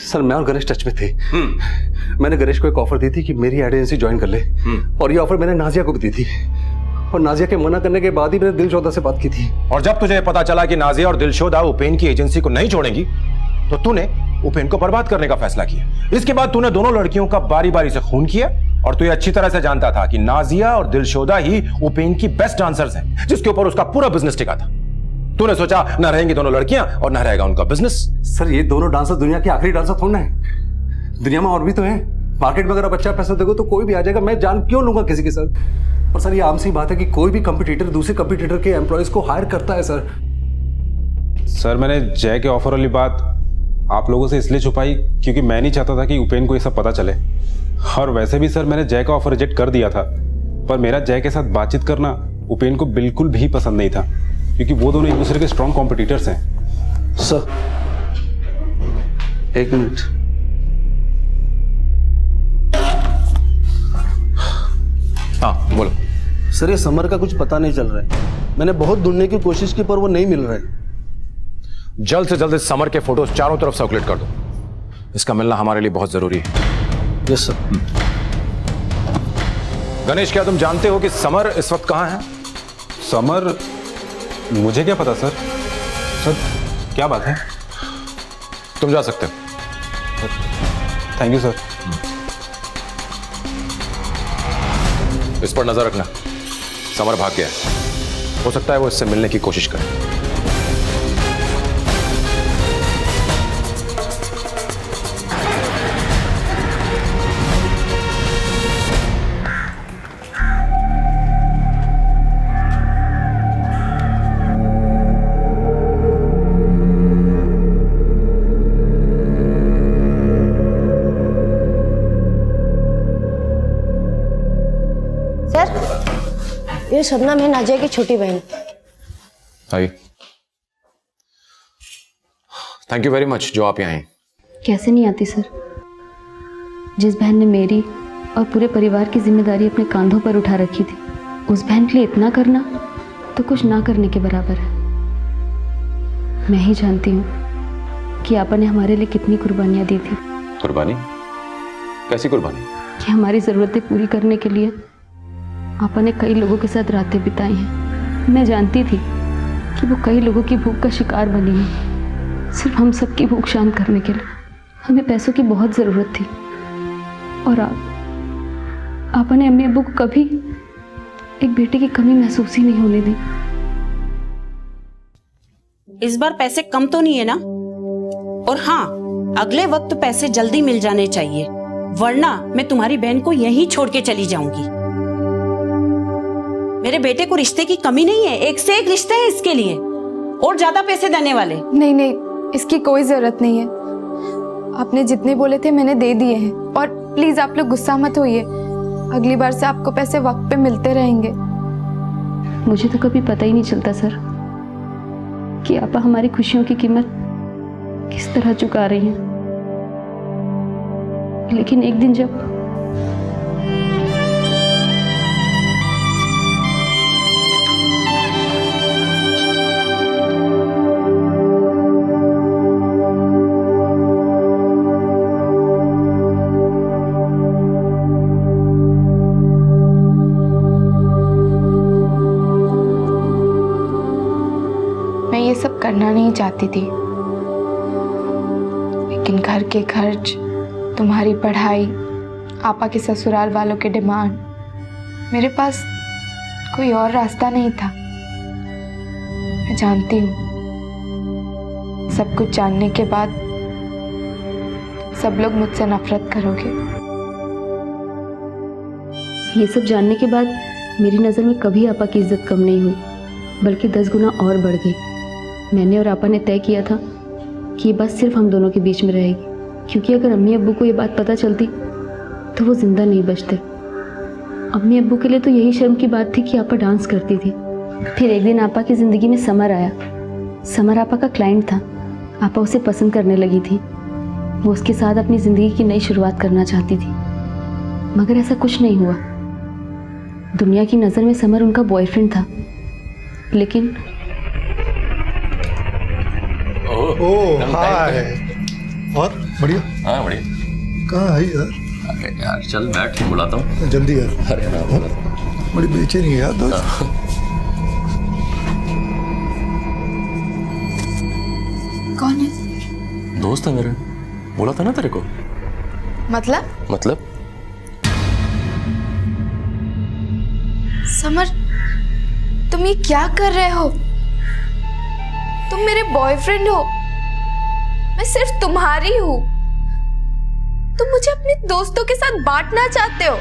सर मैं और गणेश टच में थे। मैंने गणेश को एक ऑफर दी थी कि मेरी एड एजेंसी ज्वाइन कर ले, और ये ऑफर मैंने नाजिया को भी दी थी, और नाजिया के मना करने के बाद ही मैंने दिलशोदा से बात की थी। और जब तुझे पता चला कि नाजिया और दिलशोदा उपेन की एजेंसी को नहीं छोड़ेंगी, तो तूने उपेन को बर्बाद करने का फैसला किया। इसके बाद तूने दोनों लड़कियों का बारी बारी से खून किया, और तू ये अच्छी तरह से जानता था कि नाजिया और दिलशोदा ही उपेन की बेस्ट डांसर्स हैं, जिसके ऊपर उसका पूरा बिजनेस टिका था। तूने सोचा न रहेंगी दोनों लड़कियां और न रहेगा उनका बिजनेस। सर ये दोनों डांसर दुनिया के आखिरी डांसर थोड़ा है, दुनिया में और भी तो हैं। मार्केट में अगर आप अच्छा पैसा दोगे तो कोई भी आ जाएगा, मैं जान क्यों लूंगा किसी के साथ? और सर ये आम सी बात है कि कोई भी कंपटीटर दूसरे कंपटीटर के एम्प्लॉयज को हायर करता है। सर मैंने जय के ऑफर वाली बात आप लोगों से इसलिए छुपाई क्योंकि मैं नहीं चाहता था कि उपेन को ये सब पता चले। और वैसे भी सर मैंने जय का ऑफर रिजेक्ट कर दिया था, पर मेरा जय के साथ बातचीत करना उपेन को बिल्कुल भी पसंद नहीं था, क्योंकि वो दोनों एक दूसरे के स्ट्रॉन्ग कॉम्पिटिटर्स हैं। सर एक मिनट। हाँ बोलो। सर ये समर का कुछ पता नहीं चल रहा है। मैंने बहुत ढूंढने की कोशिश की पर वो नहीं मिल रहा है। जल्द से जल्द इस समर के फोटोज चारों तरफ सर्कुलेट कर दो। इसका मिलना हमारे लिए बहुत जरूरी है। Yes sir. गणेश, क्या तुम जानते हो कि समर इस वक्त कहाँ है? समर, मुझे क्या पता सर। सर क्या बात है? तुम जा सकते हो। Thank you sir. इस पर नजर रखना। समर भाग गया है, हो सकता है वो इससे मिलने की कोशिश करे। ये शबनम है नाजिया की छोटी बहन। हाय, थैंक यू वेरी मच जो आप यहाँ आई। कैसे नहीं आती सर। जिस बहन ने मेरी और पूरे परिवार की जिम्मेदारी अपने कंधों पर उठा रखी थी, उस बहन के लिए इतना करना तो कुछ ना करने के बराबर है। मैं ही जानती हूँ कि आपा ने हमारे लिए कितनी कुर्बानियाँ दी थी। कुर्बानी? कैसी कुर्बानी? कि हमारी ज़रूरतें पूरी करने के लिए आपा ने कई लोगों के साथ रातें बिताई हैं। मैं जानती थी कि वो कई लोगों की भूख का शिकार बनी है, सिर्फ हम सबकी भूख शांत करने के लिए। हमें पैसों की बहुत ज़रूरत थी और आपा ने अम्मी अब्बू को कभी एक बेटे की कमी महसूस ही नहीं होने दी। इस बार पैसे कम तो नहीं है ना? और हाँ, अगले वक्त पैसे जल्दी मिल जाने चाहिए, वरना मैं तुम्हारी बहन को यहीं छोड़ के चली जाऊंगी। मेरे बेटे को रिश्ते की कमी नहीं है, एक से एक रिश्ते हैं इसके लिए, और ज्यादा पैसे देने वाले। नहीं नहीं, इसकी कोई जरूरत नहीं है। आपने जितने बोले थे मैंने दे दिए हैं। और प्लीज आप लोग गुस्सा मत होइए, अगली बार से आपको पैसे वक्त पे मिलते रहेंगे। मुझे तो कभी पता ही नहीं चलता सर कि आपा हमारी खुशियों की कीमत किस तरह चुका रही हैं। लेकिन एक दिन जब मैं ये सब करना नहीं चाहती थी, लेकिन घर के खर्च, तुम्हारी पढ़ाई, आपा के ससुराल वालों के डिमांड, मेरे पास कोई और रास्ता नहीं था। मैं जानती हूँ सब कुछ जानने के बाद सब लोग मुझसे नफरत करोगे। ये सब जानने के बाद मेरी नज़र में कभी आपा की इज्जत कम नहीं हुई, बल्कि 10 गुना और बढ़ गई। मैंने और आपा ने तय किया था कि ये बात सिर्फ हम दोनों के बीच में रहेगी, क्योंकि अगर अम्मी अब्बू को ये बात पता चलती तो वो जिंदा नहीं बचते। अम्मी अब्बू के लिए तो यही शर्म की बात थी कि आपा डांस करती थी। फिर एक दिन आपा की ज़िंदगी में समर आया। समर आपा का क्लाइंट था। आपा उसे पसंद करने लगी थी। वो उसके साथ अपनी ज़िंदगी की नई शुरुआत करना चाहती थी, मगर ऐसा कुछ नहीं हुआ। दुनिया की नज़र में समर उनका बॉयफ्रेंड था, लेकिन ओह हाय, बहुत बढ़िया। हाँ बढ़िया। कहाँ है यार? अरे यार चल बैठ, बुलाता हूँ। जल्दी यार। अरे ना बड़ी बेचैनी है यार दोस्त। कौन है? दोस्त है मेरे, बोला था ना तेरे को। मतलब समर, तुम ये क्या कर रहे हो? तुम मेरे बॉयफ्रेंड हो, मैं सिर्फ तुम्हारी हूँ। तुम मुझे अपने दोस्तों के साथ बांटना चाहते हो।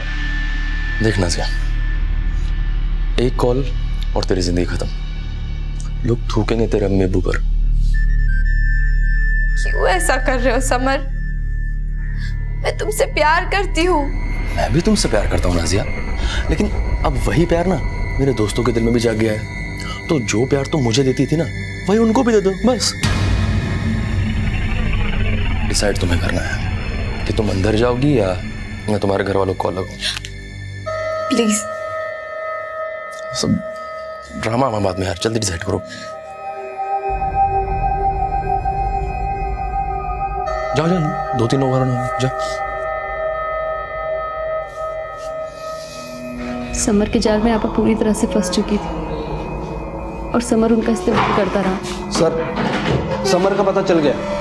देखना क्या, एक कॉल और तेरी जिंदगी खत्म। लोग थूकेंगे तेरे अम्मी अब्बू पर। क्यों ऐसा कर रहे हो समर? मैं तुमसे प्यार करती हूँ। मैं भी तुमसे प्यार करता हूँ नाजिया, लेकिन अब वही प्यार ना मेरे दोस्तों के दिल में भी जाग गया है। तो जो प्यार तुम मुझे देती थी ना, वही उनको भी दे दो बस। डिसाइड तुम्हें करना है कि तुम अंदर जाओगी या मैं तुम्हारे घर वालों को कॉल लगाऊं। प्लीज सब ड्रामा बाद में यार, जल्दी डिसाइड करो। जाओ जाओ, 2-3 ओवर जाओ। समर के जाल में आपा पूरी तरह से फंस चुकी थी और समर उनका इस्तेमाल करता रहा। सर, समर का पता चल गया।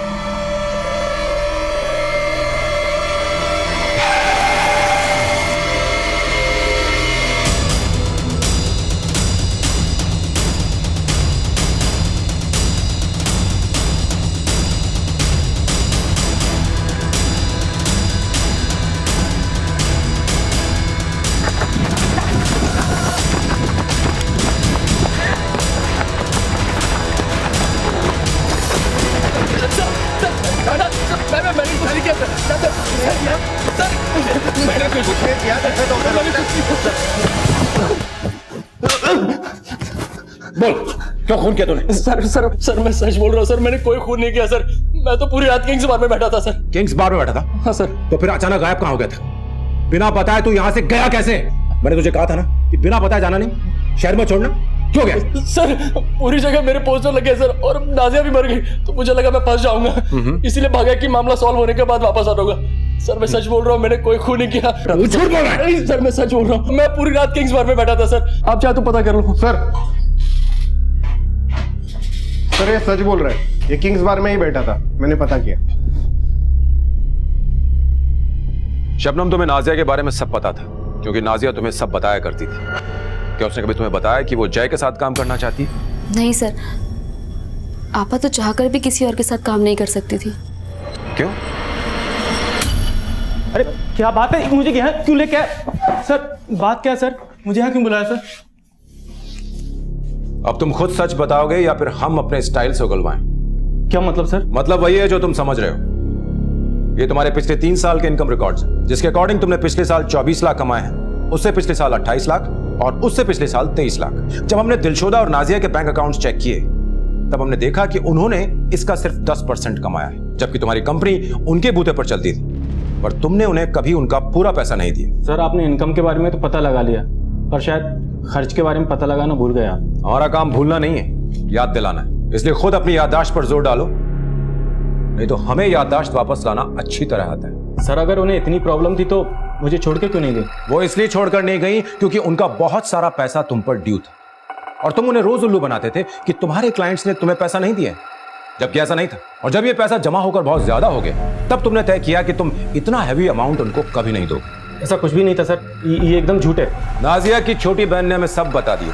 बोल, क्यों खून किया तूने? सर मैं सच बोल रहा हूँ सर, मैंने कोई खून नहीं किया सर। मैं तो पूरी रात किंग्स बार में बैठा था सर। किंग्स बार में बैठा था? हाँ सर। तो फिर अचानक गायब कहाँ हो गया था? बिना बताए तू यहाँ से गया कैसे? मैंने तुझे कहा था ना कि बिना बताए जाना नहीं, शहर में छोड़ना। क्यों गया? सर पूरी जगह मेरे पोस्टर लगे सर, और नाजिया भी मर गई, तो मुझे लगा मैं फंस जाऊंगा, इसीलिए भागा कि मामला सॉल्व होने के बाद वापस आ जाऊंगा। सर मैं सच बोल रहा हूँ, मैंने कोई खून नहीं किया। झूठ बोल रहा है? सर मैं सच बोल रहा हूँ, मैं पूरी रात किंग्स बार में बैठा था सर। आप चाहे तो पता कर लो। सर ये सच बोल रहा है, ये किंग्स बार में ही बैठा था, मैंने पता किया। शबनम, तुम्हें नाजिया के बारे में सब पता था, क्योंकि नाजिया तुम्हें सब बताया करती थी। क्या उसने कभी तुम्हें बताया कि वो जय के साथ काम करना चाहती है? नहीं सर, आपा तो चाहकर भी किसी और के साथ काम नहीं कर सकती थी। क्यों? अरे क्या बात है, मुझे यहाँ क्यों लेके आए? सर बात क्या है सर, मुझे यहाँ क्यों बुलाया सर? अब तुम खुद सच बताओगे या फिर हम अपने स्टाइल से उगलवाएं? क्या मतलब सर? मतलब वही है जो तुम समझ रहे हो। ये तुम्हारे पिछले 3 साल के इनकम रिकॉर्ड्स हैं, जिसके अकॉर्डिंग तुमने पिछले साल 24 लाख कमाए हैं, उससे पिछले साल 28 लाख और उससे पिछले साल 23 लाख। जब हमने दिलशोदा और नाजिया के बैंक अकाउंट्स चेक किए, तब हमने देखा कि उन्होंने इसका सिर्फ 10% कमाया है, जबकि तुम्हारी कंपनी उनके बूते पर चलती थी, पर तुमने उन्हें कभी उनका पूरा पैसा नहीं दिया। सर आपने इनकम के बारे में तो पता लगा लिया, पर शायद खर्च के बारे में पता लगाना भूल गया। हमारा काम भूलना नहीं है, याद दिलाना है। इसलिए खुद अपनी याददाश्त पर जोर डालो, नहीं तो हमें याददाश्त वापस लाना अच्छी तरह आता है। सर अगर उन्हें इतनी प्रॉब्लम थी तो मुझे छोड़ के क्यों नहीं गई? वो इसलिए छोड़कर नहीं गई क्योंकि उनका बहुत सारा पैसा तुम पर ड्यू था, और तुम उन्हें रोज उल्लू बनाते थे कि तुम्हारे क्लाइंट्स ने तुम्हें पैसा नहीं दिया, जबकि ऐसा नहीं था। और जब ये पैसा जमा होकर बहुत ज्यादा हो गया, तब तुमने तय किया कि तुम इतना हैवी अमाउंट उनको कभी नहीं दोगे। ऐसा कुछ भी नहीं था सर, ये एकदम झूठ है। नाजिया की छोटी बहन ने हमें सब बता दिया,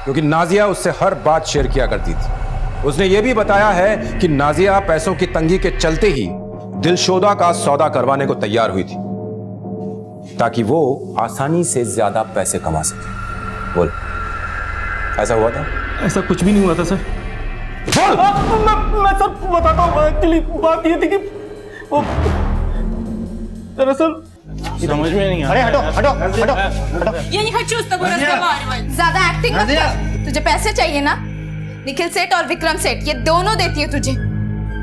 क्योंकि नाजिया उससे हर बात शेयर किया करती थी। उसने ये भी बताया है कि नाजिया पैसों की तंगी के चलते ही दिलशोदा का सौदा करवाने को तैयार हुई थी, ताकि वो आसानी से ज्यादा पैसे कमा सके। बोल, ऐसा हुआ था? ऐसा कुछ भी नहीं हुआ था सर। मैं सब बताता हूँ। एक्चुअली बात ये थी कि वो दरअसल समझ में नहीं आ रहा। अरे हटो। Я не хочу с тобой разговаривать. ज्यादा एक्टिंग मत कर। तुझे पैसे चाहिए ना? निखिल सेठ और विक्रम सेठ ये दोनों देती है तुझे।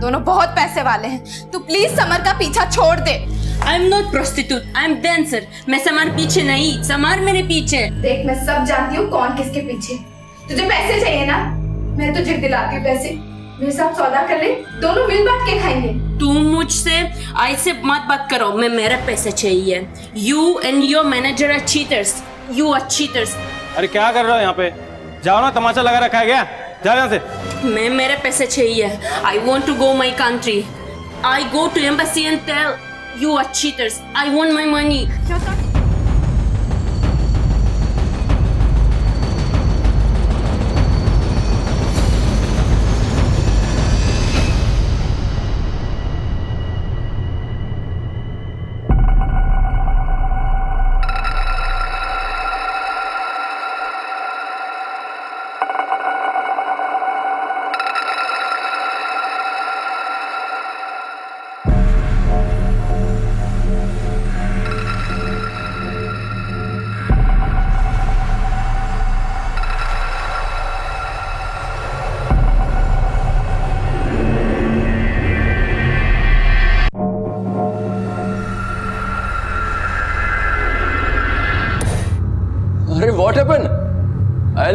दोनों बहुत पैसे वाले हैं। तू प्लीज समर का पीछा छोड़ दे। I am not prostitute. I am dancer. मैं समार पीछे नहीं, समार मेरे पीछे। देख मैं सब जानती हूँ कौन किसके पीछे। तुझे पैसे चाहिए ना? मैं तुझे दिलाती हूँ पैसे। मेरे साथ सौदा कर ले, दोनों मिल बांट के खाएंगे। तुम मुझसे ऐसे मत बात करो, मैं मेरे पैसे चाहिए। You and your manager are cheaters. You are cheaters. अरे क्या कर रहे हो यहाँ पे? जाओ ना, तमाचा लगा रखा है क्या? जाओ यहाँ से। मैं मेरे पैसे चाहिए। I want to go my country. I go to embassy and tell you are cheaters. I want my money.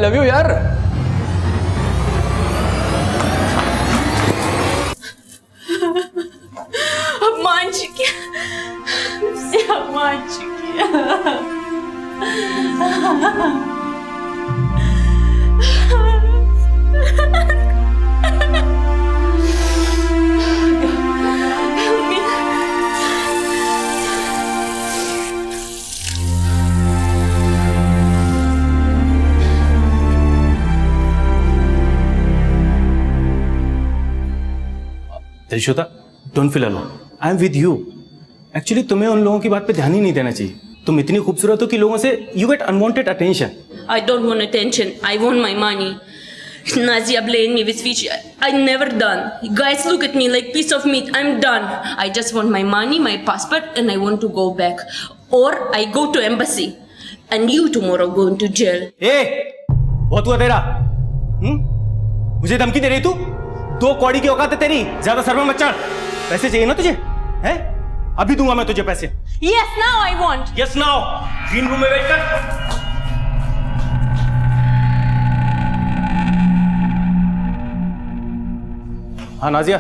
Love you यार। अब मान चुकी अब मान चुकी Dilshoda, don't feel alone, I am with you. Actually तुम्हें उन लोगों की बात पे ध्यान ही नहीं देना चाहिए। तुम इतनी खूबसूरत हो कि लोगों से you get unwanted attention. I don't want attention. I want my money. Nazia blamed me with which I never done. Guys look at me like piece of meat. I'm done. I just want my money, my passport, and I want to go back. Or I go to embassy. And you tomorrow go into jail. बहुत हुआ तेरा। मुझे धमकी दे रही तू? 2 कौड़ी की औकात है तेरी, ज्यादा सर में मत चढ़। पैसे चाहिए ना तुझे? हैं? अभी दूंगा मैं तुझे पैसे। Yes, now I want. Yes, now. Green room में वेट कर। हाँ नाजिया,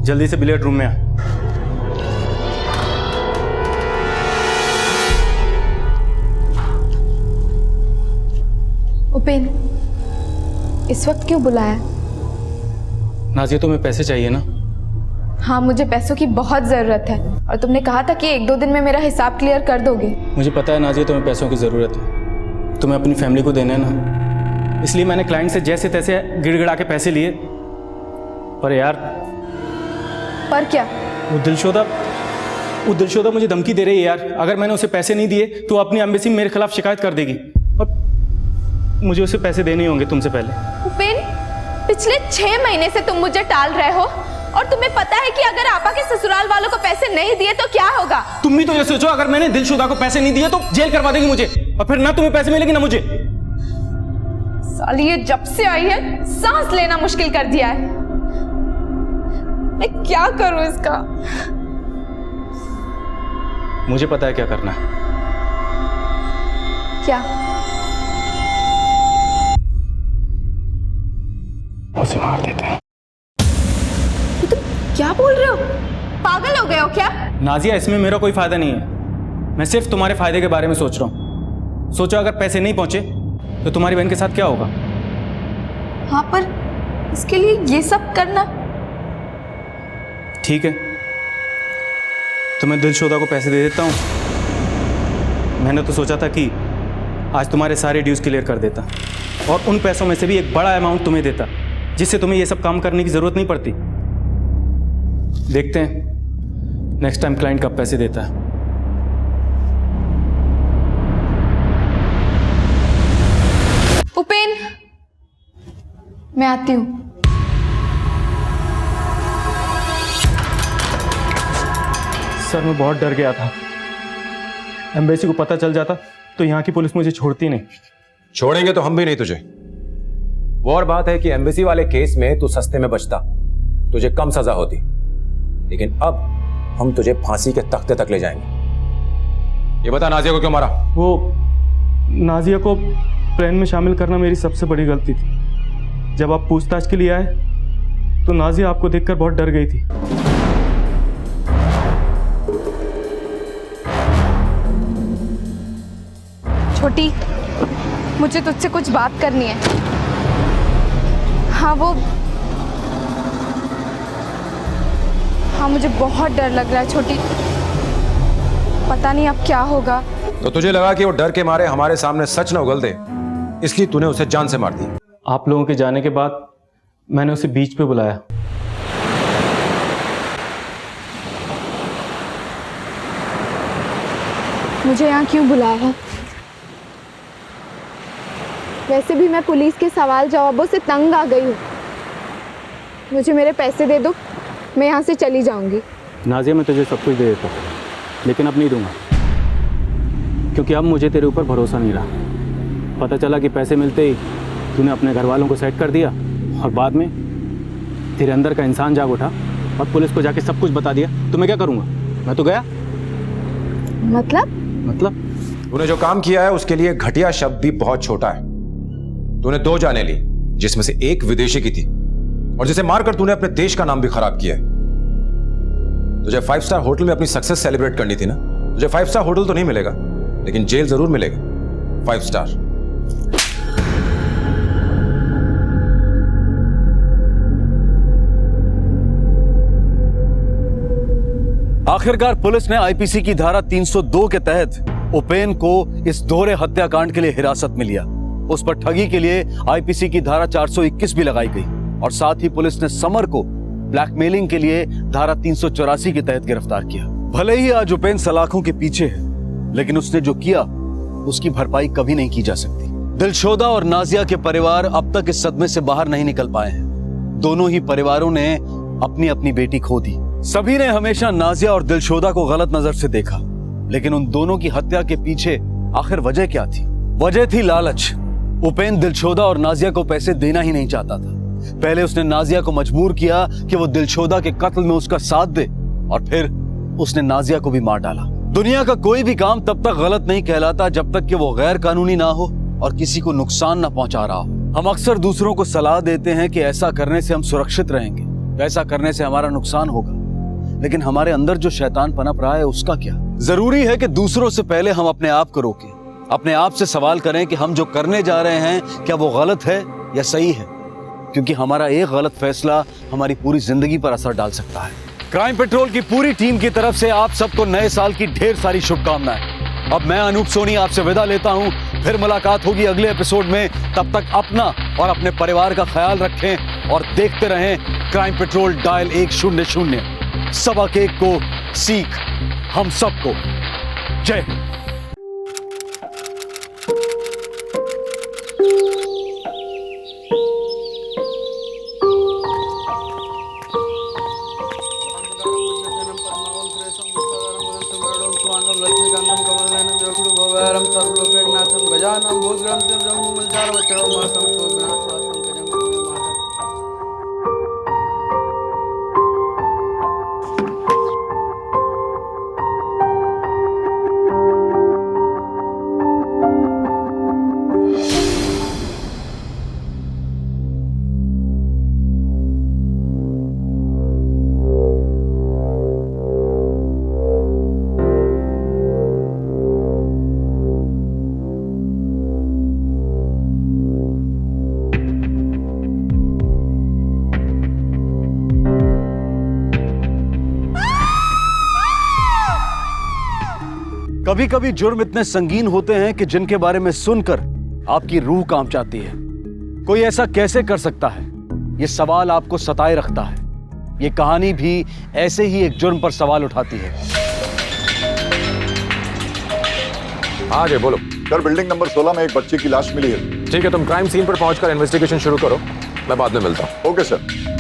जल्दी से बिलियर्ड रूम में आ। उपेन, इस वक्त क्यों बुलाया? नाजिया, तुम्हें पैसे चाहिए ना? हाँ, मुझे पैसों की बहुत ज़रूरत है और तुमने कहा था कि 1-2 दिन में मेरा हिसाब क्लियर कर दोगे। मुझे पता है नाजिया, तुम्हें पैसों की ज़रूरत है, तुम्हें अपनी फैमिली को देना है ना, इसलिए मैंने क्लाइंट से जैसे तैसे गिड़गिड़ा के पैसे लिए। पर यार, पर क्या? वो दिलशोदा मुझे धमकी दे रही है यार। अगर मैंने उसे पैसे नहीं दिए तो अपनी एम्बेसी में मेरे खिलाफ शिकायत कर देगी और मुझे उसे पैसे देने होंगे तुमसे पहले। उपेन, पिछले 6 महीने से तुम मुझे टाल रहे हो और तुम्हें पता है कि अगर आपा के ससुराल वालों को पैसे नहीं दिए तो क्या होगा? तुम भी तो ये सोचो, अगर मैंने दिलशोदा को पैसे नहीं दिए तो जेल करवा देगी मुझे, और फिर ना तुम्हें पैसे मिलेंगे ना मुझे। साली, ये जब से आई है सांस लेना मुश्किल कर दिया है। मैं क्या करूं इसका? मुझे पता है क्या करना है। क्या? उसे मार देते हैं। क्या बोल रहे हो? पागल हो गए हो क्या? नाजिया, इसमें मेरा कोई फायदा नहीं है। मैं सिर्फ तुम्हारे फायदे के बारे में सोच रहा हूँ। सोचो अगर पैसे नहीं पहुंचे तो तुम्हारी बहन के साथ क्या होगा? हाँ, पर इसके लिए ये सब करना? ठीक है, तो मैं दिलशोदा को पैसे दे देता हूँ। मैंने तो सोचा था कि आज तुम्हारे सारे ड्यूज क्लियर कर देता और उन पैसों में से भी एक बड़ा अमाउंट तुम्हें देता, जिससे तुम्हें ये सब काम करने की जरूरत नहीं पड़ती। देखते हैं नेक्स्ट टाइम क्लाइंट कब पैसे देता है। उपेन, मैं आती हूँ। सर, मैं बहुत डर गया था। एम्बेसी को पता चल जाता तो यहाँ की पुलिस मुझे छोड़ती नहीं। छोड़ेंगे तो हम भी नहीं तुझे। वो और बात है कि एम्बेसी वाले केस में तू सस्ते में बचता, तुझे कम सजा होती, लेकिन अब हम तुझे फांसी के तख्ते तक ले जाएंगे। ये बता, नाजिया को क्यों मारा? वो नाजिया को प्लान में शामिल करना मेरी सबसे बड़ी गलती थी। जब आप पूछताछ के लिए आए तो नाजिया आपको देखकर बहुत डर गई थी। छोटी, मुझे तुझसे कुछ बात करनी है। हाँ, मुझे बहुत डर लग रहा है छोटी। पता नहीं अब क्या होगा। तो तुझे लगा कि वो डर के मारे हमारे सामने सच न उगल दे, इसलिए तूने उसे जान से मार दी। आप लोगों के जाने के बाद मैंने उसे बीच पे बुलाया। मुझे यहाँ क्यों बुलाया है? वैसे भी मैं पुलिस के सवाल जवाबों से तंग आ गई हूँ। मुझे मेरे पैसे दे दो, मैं यहाँ से चली जाऊँगी। नाजिया, मैं तुझे सब कुछ दे देता हूँ, लेकिन अब नहीं दूंगा, क्योंकि अब मुझे तेरे ऊपर भरोसा नहीं रहा। पता चला कि पैसे मिलते ही तूने अपने घर वालों को सेट कर दिया और बाद में तेरे अंदर का इंसान जाग उठा और पुलिस को जाके सब कुछ बता दिया। तो मैं क्या करूँगा? मैं तो गया। मतलब तूने जो काम किया है उसके लिए घटिया शब्द भी बहुत छोटा है। तूने 2 जानें ली, जिसमें से एक विदेशी की थी, और जिसे मारकर तूने अपने देश का नाम भी खराब किया है। तुझे 5 स्टार होटल में अपनी सक्सेस सेलिब्रेट करनी थी ना। तुझे 5 स्टार होटल तो नहीं मिलेगा, लेकिन जेल जरूर मिलेगा, 5 स्टार। आखिरकार पुलिस ने आईपीसी की धारा 302 के तहत उपेन को इस दोहरे हत्याकांड के लिए हिरासत में लिया। उस पर ठगी के लिए आईपीसी की धारा 421 भी लगाई गई और साथ ही पुलिस ने समर को ब्लैकमेलिंग के लिए धारा 384 के तहत गिरफ्तार किया। भले ही आज उपेन सलाखों के पीछे है, लेकिन उसने जो किया उसकी भरपाई कभी नहीं की जा सकती। दिलशोदा और नाजिया के परिवार अब तक इस सदमे से बाहर नहीं निकल पाए हैं। दोनों ही परिवारों ने अपनी अपनी बेटी खो दी। सभी ने हमेशा नाजिया और दिलशोदा को गलत नजर से देखा, लेकिन उन दोनों की हत्या के पीछे आखिर वजह क्या थी? वजह थी लालच। उपेन दिलशोदा और नाजिया को पैसे देना ही नहीं चाहता था। पहले उसने नाजिया को मजबूर किया कि वो दिलशोदा के कत्ल में उसका साथ दे, और फिर उसने नाजिया को भी मार डाला। दुनिया का कोई भी काम तब तक गलत नहीं कहलाता जब तक कि वो गैर कानूनी ना हो और किसी को नुकसान ना पहुंचा रहा हो। हम अक्सर दूसरों को सलाह देते हैं कि ऐसा करने से हम सुरक्षित रहेंगे, वैसा करने से हमारा नुकसान होगा, लेकिन हमारे अंदर जो शैतान पनप रहा है उसका क्या? जरूरी है कि दूसरों से पहले हम अपने आप को रोकें, अपने आप से सवाल करें कि हम जो करने जा रहे हैं क्या वो गलत है या सही है, क्योंकि हमारा एक गलत फैसला हमारी पूरी जिंदगी पर असर डाल सकता है। क्राइम पेट्रोल की पूरी टीम की तरफ से आप सबको नए साल की ढेर सारी शुभकामनाएं। अब मैं अनूप सोनी आपसे विदा लेता हूं, फिर मुलाकात होगी अगले एपिसोड में। तब तक अपना और अपने परिवार का ख्याल रखें और देखते रहें क्राइम पेट्रोल डायल 100। सबक एक को सीख हम सबको। जय हिंद। गजानम भूतग्रम मूलचार वचरो मासम सोग्नाथ कभी कभी जुर्म इतने संगीन होते हैं कि जिनके बारे में सुनकर आपकी रूह कांप जाती है। कोई ऐसा कैसे कर सकता है? ये सवाल आपको सताए रखता है। ये कहानी भी ऐसे ही एक जुर्म पर सवाल उठाती है। हाँ जी बोलो। सर, बिल्डिंग नंबर 16 में एक बच्चे की लाश मिली है। ठीक है, तुम क्राइम सीन पर पहुंचकर इन्वेस्टिगेशन शुरू करो, मैं बाद में मिलता हूँ। Okay sir.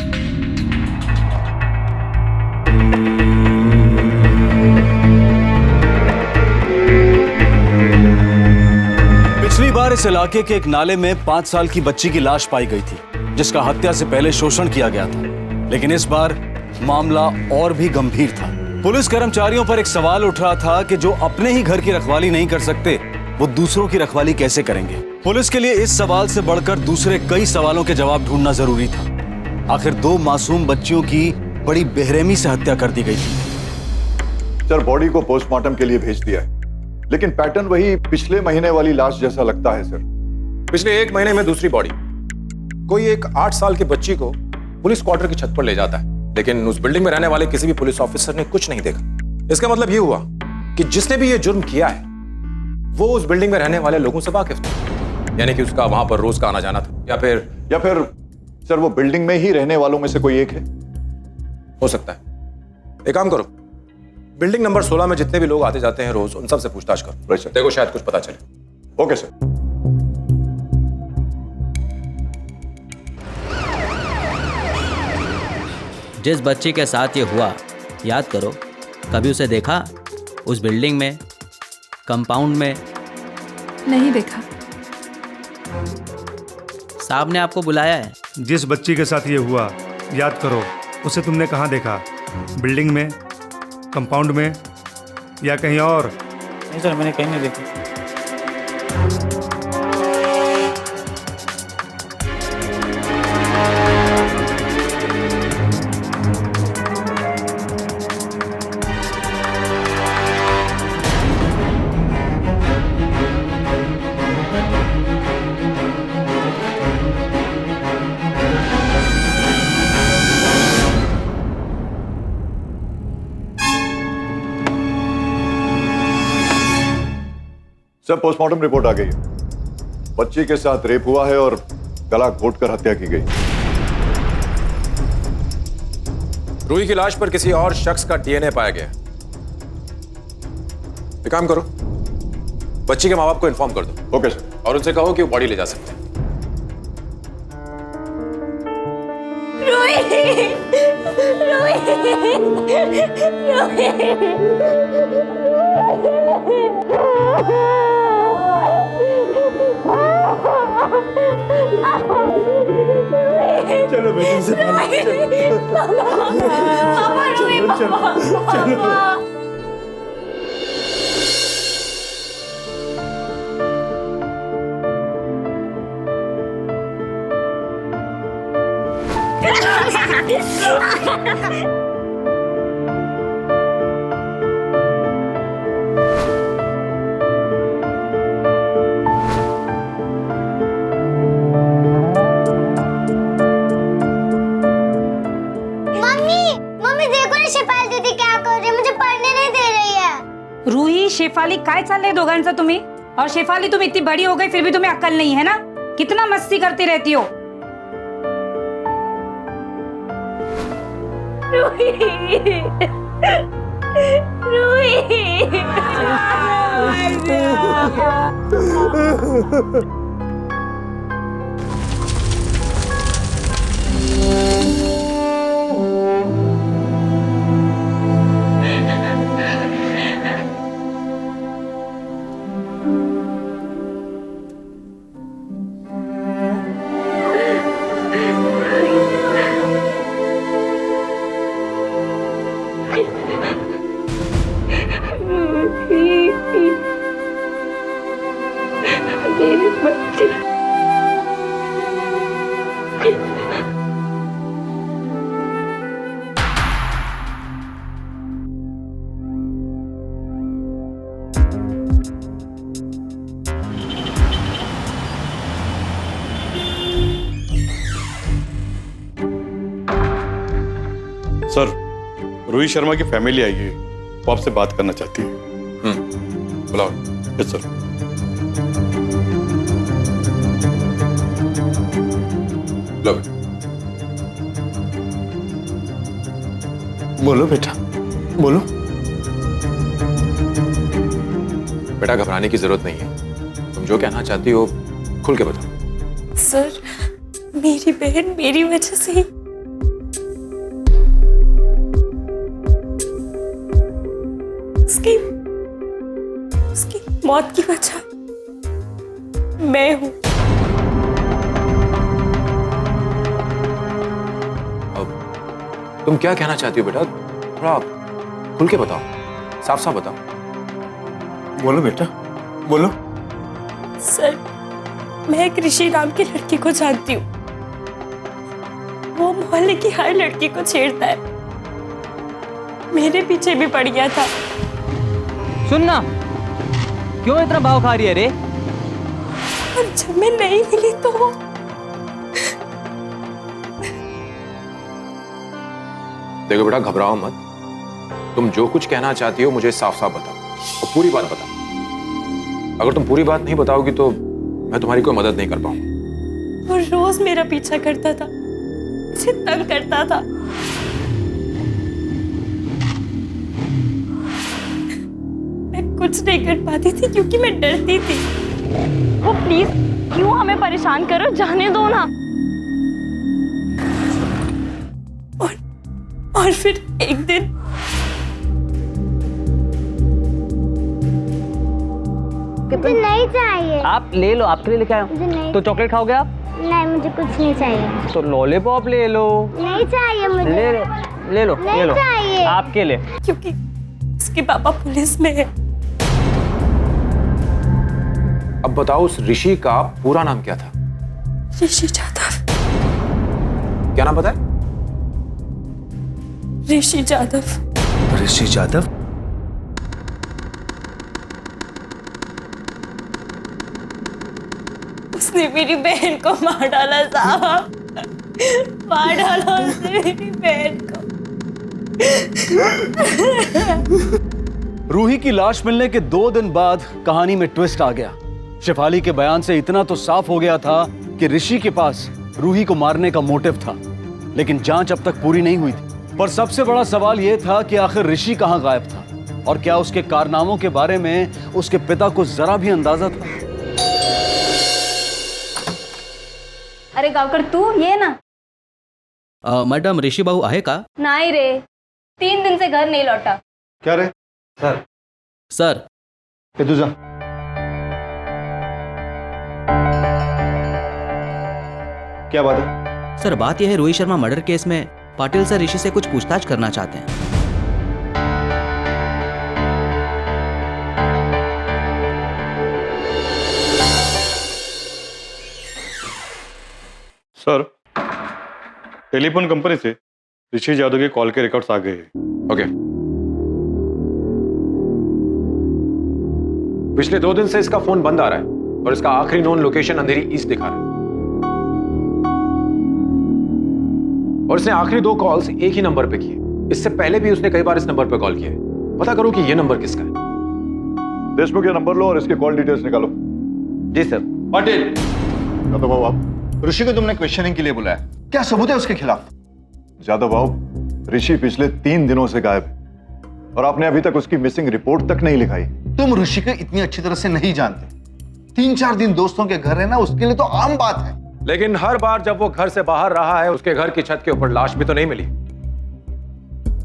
पिछली बार इस इलाके के एक नाले में 5 साल की बच्ची की लाश पाई गई थी, जिसका हत्या से पहले शोषण किया गया था। लेकिन इस बार मामला और भी गंभीर था। पुलिस कर्मचारियों पर एक सवाल उठ रहा था कि जो अपने ही घर की रखवाली नहीं कर सकते, वो दूसरों की रखवाली कैसे करेंगे। पुलिस के लिए इस सवाल से बढ़कर दूसरे कई सवालों के जवाब ढूंढना जरूरी था। आखिर 2 मासूम बच्चियों की बड़ी बेरहमी से हत्या कर दी गई थी। सर, बॉडी को पोस्टमार्टम के लिए भेज दिया है, लेकिन पैटर्न वही पिछले महीने वाली लाश जैसा लगता है सर। पिछले 1 महीने में दूसरी बॉडी। कोई एक 8 साल की बच्ची को पुलिस क्वार्टर की छत पर ले जाता है, लेकिन उस बिल्डिंग में रहने वाले किसी भी पुलिस ऑफिसर ने कुछ नहीं देखा। इसका मतलब ये हुआ कि जिसने भी ये जुर्म किया है वो उस बिल्डिंग में रहने वाले लोगों से वाकिफ था, यानी कि उसका वहां पर रोज का आना जाना था। या फिर सर वो बिल्डिंग में ही रहने वालों में से कोई एक है। हो सकता है। एक काम करो, बिल्डिंग नंबर 16 में जितने भी लोग आते जाते हैं रोज, उन सब से पूछताछ करो। देखो शायद कुछ पता चले। Okay sir. जिस बच्ची के साथ ये हुआ, याद करो, कभी उसे देखा उस बिल्डिंग में, कंपाउंड में? नहीं देखा। साहब ने आपको बुलाया है? जिस बच्ची के साथ ये हुआ, याद करो, उसे तुमने कहाँ देखा? बिल्डिंग में, कंपाउंड में या कहीं और? नहीं सर, मैंने कहीं नहीं देखी। सर, पोस्टमार्टम रिपोर्ट आ गई है। बच्ची के साथ रेप हुआ है और गला घोटकर हत्या की गई। रूही की लाश पर किसी और शख्स का डीएनए पाया गया। एक काम करो, बच्ची के माँ बाप को इन्फॉर्म कर दो। Okay sir. और उनसे कहो कि वो बॉडी ले जा सकते हैं। चलो बेटी से चलो। रूही, शेफाली, काय चाललंय दोघांचं तुम्ही? और शेफाली, तुम इतनी बड़ी हो गई फिर भी तुम्हें अक्ल नहीं है ना? कितना मस्ती करती रहती हो। रूही, मेरी बच्ची। सर, रूही शर्मा की फैमिली आई है, वो आपसे बात करना चाहती है। बुलाओ। Yes sir. लो। बोलो बेटा, बोलो। बेटा, घबराने की जरूरत नहीं है। तुम जो कहना चाहती हो खुल के बताओ। सर, मेरी बहन मेरी वजह से ही उसकी मौत की वजह मैं हूं। तुम क्या कहना चाहती हो बेटा? थोड़ा खुल के बताओ, साफ साफ बताओ। बोलो बेटा, बोलो। सर, मैं एक ऋषि नाम की लड़की को जानती हूँ। वो मोहल्ले की हर लड़की को छेड़ता है। मेरे पीछे भी पड़ गया था। सुनना, क्यों इतना भाव खा रही है रे? और जब मैं नहीं मिली तो देखो बेटा, घबराओ मत। तुम जो कुछ कहना चाहती हो मुझे साफ साफ बताओ और पूरी बात बताओ। अगर तुम पूरी बात नहीं बताओगी तो मैं तुम्हारी कोई मदद नहीं कर पाऊंगा। वो रोज मेरा पीछा करता था, मुझे तंग करता था। मैं कुछ नहीं कर पाती थी क्योंकि मैं डरती थी। वो प्लीज क्यों हमें परेशान करो, जाने दो ना। और फिर एक दिन मुझे नहीं चाहिए। आप ले लो, आपके लिए लेके आया हूं। तो चॉकलेट खाओगे आप? नहीं, मुझे कुछ नहीं चाहिए। तो लॉलीपॉप ले लो। नहीं चाहिए मुझे। ले लो, ले लो, नहीं ले लो। चाहिए। आपके लिए। क्योंकि उसके पापा पुलिस में है। अब बताओ उस ऋषि का पूरा नाम क्या था? ऋषि जादव। क्या नाम बताया? ऋषि जादव। ऋषि जादव? उसने मेरी बहन को मार डाला साहब, मार डाला उसने मेरी बहन को। रूही की लाश मिलने के 2 दिन बाद कहानी में ट्विस्ट आ गया। शेफाली के बयान से इतना तो साफ हो गया था कि ऋषि के पास रूही को मारने का मोटिव था, लेकिन जांच अब तक पूरी नहीं हुई थी। पर सबसे बड़ा सवाल यह था कि आखिर ऋषि कहां गायब था और क्या उसके कारनामों के बारे में उसके पिता को जरा भी अंदाजा था? अरे गावकर तू ये ना। मैडम ऋषि बाबू आहे का? नहीं रे, 3 दिन से घर नहीं लौटा। क्या रे? सर सर ये तू जा। क्या बात है? सर बात यह है, रोहित शर्मा मर्डर केस में पाटिल सर ऋषि से कुछ पूछताछ करना चाहते हैं। सर टेलीफोन कंपनी से ऋषि यादव के कॉल के रिकॉर्ड्स आ गए हैं। ओके। पिछले 2 दिन से इसका फोन बंद आ रहा है और इसका आखिरी नोन लोकेशन अंधेरी ईस्ट दिखा रहा है। और इसने आखिरी 2 कॉल्स एक ही नंबर पे किए। इससे पहले भी उसने कई बार इस नंबर पे कॉल किया है। पता करो कि ये नंबर किसका है। देशमुख ये नंबर लो और इसके कॉल डिटेल्स निकालो। जी सर। पाटिल, यादव बाबू आप ऋषि को तुमने क्वेश्चनिंग के लिए बुलाया, क्या सबूत है उसके खिलाफ? यादव बाबू, ऋषि पिछले 3 दिनों से गायब है और आपने अभी तक उसकी मिसिंग रिपोर्ट तक नहीं लिखाई। तुम ऋषि को इतनी अच्छी तरह से नहीं जानते। 3-4 दिन दोस्तों के घर रहना उसके लिए तो आम बात है। लेकिन हर बार जब वो घर से बाहर रहा है, उसके घर की छत के ऊपर लाश भी तो नहीं मिली।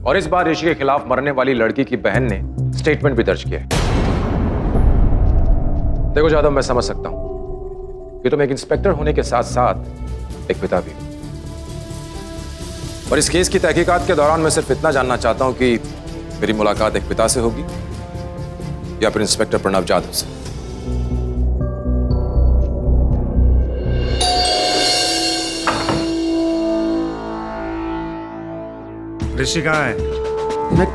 और इस बार ऋषि के खिलाफ मरने वाली लड़की की बहन ने स्टेटमेंट भी दर्ज किया है। देखो जादव, मैं समझ सकता हूं कि तुम एक इंस्पेक्टर होने के साथ साथ एक पिता भी हो। और इस केस की तहकीकात के दौरान मैं सिर्फ इतना जानना चाहता हूं कि मेरी मुलाकात एक पिता से होगी या फिर इंस्पेक्टर प्रणव जाधव से। ऋषि कहाँ है? मैं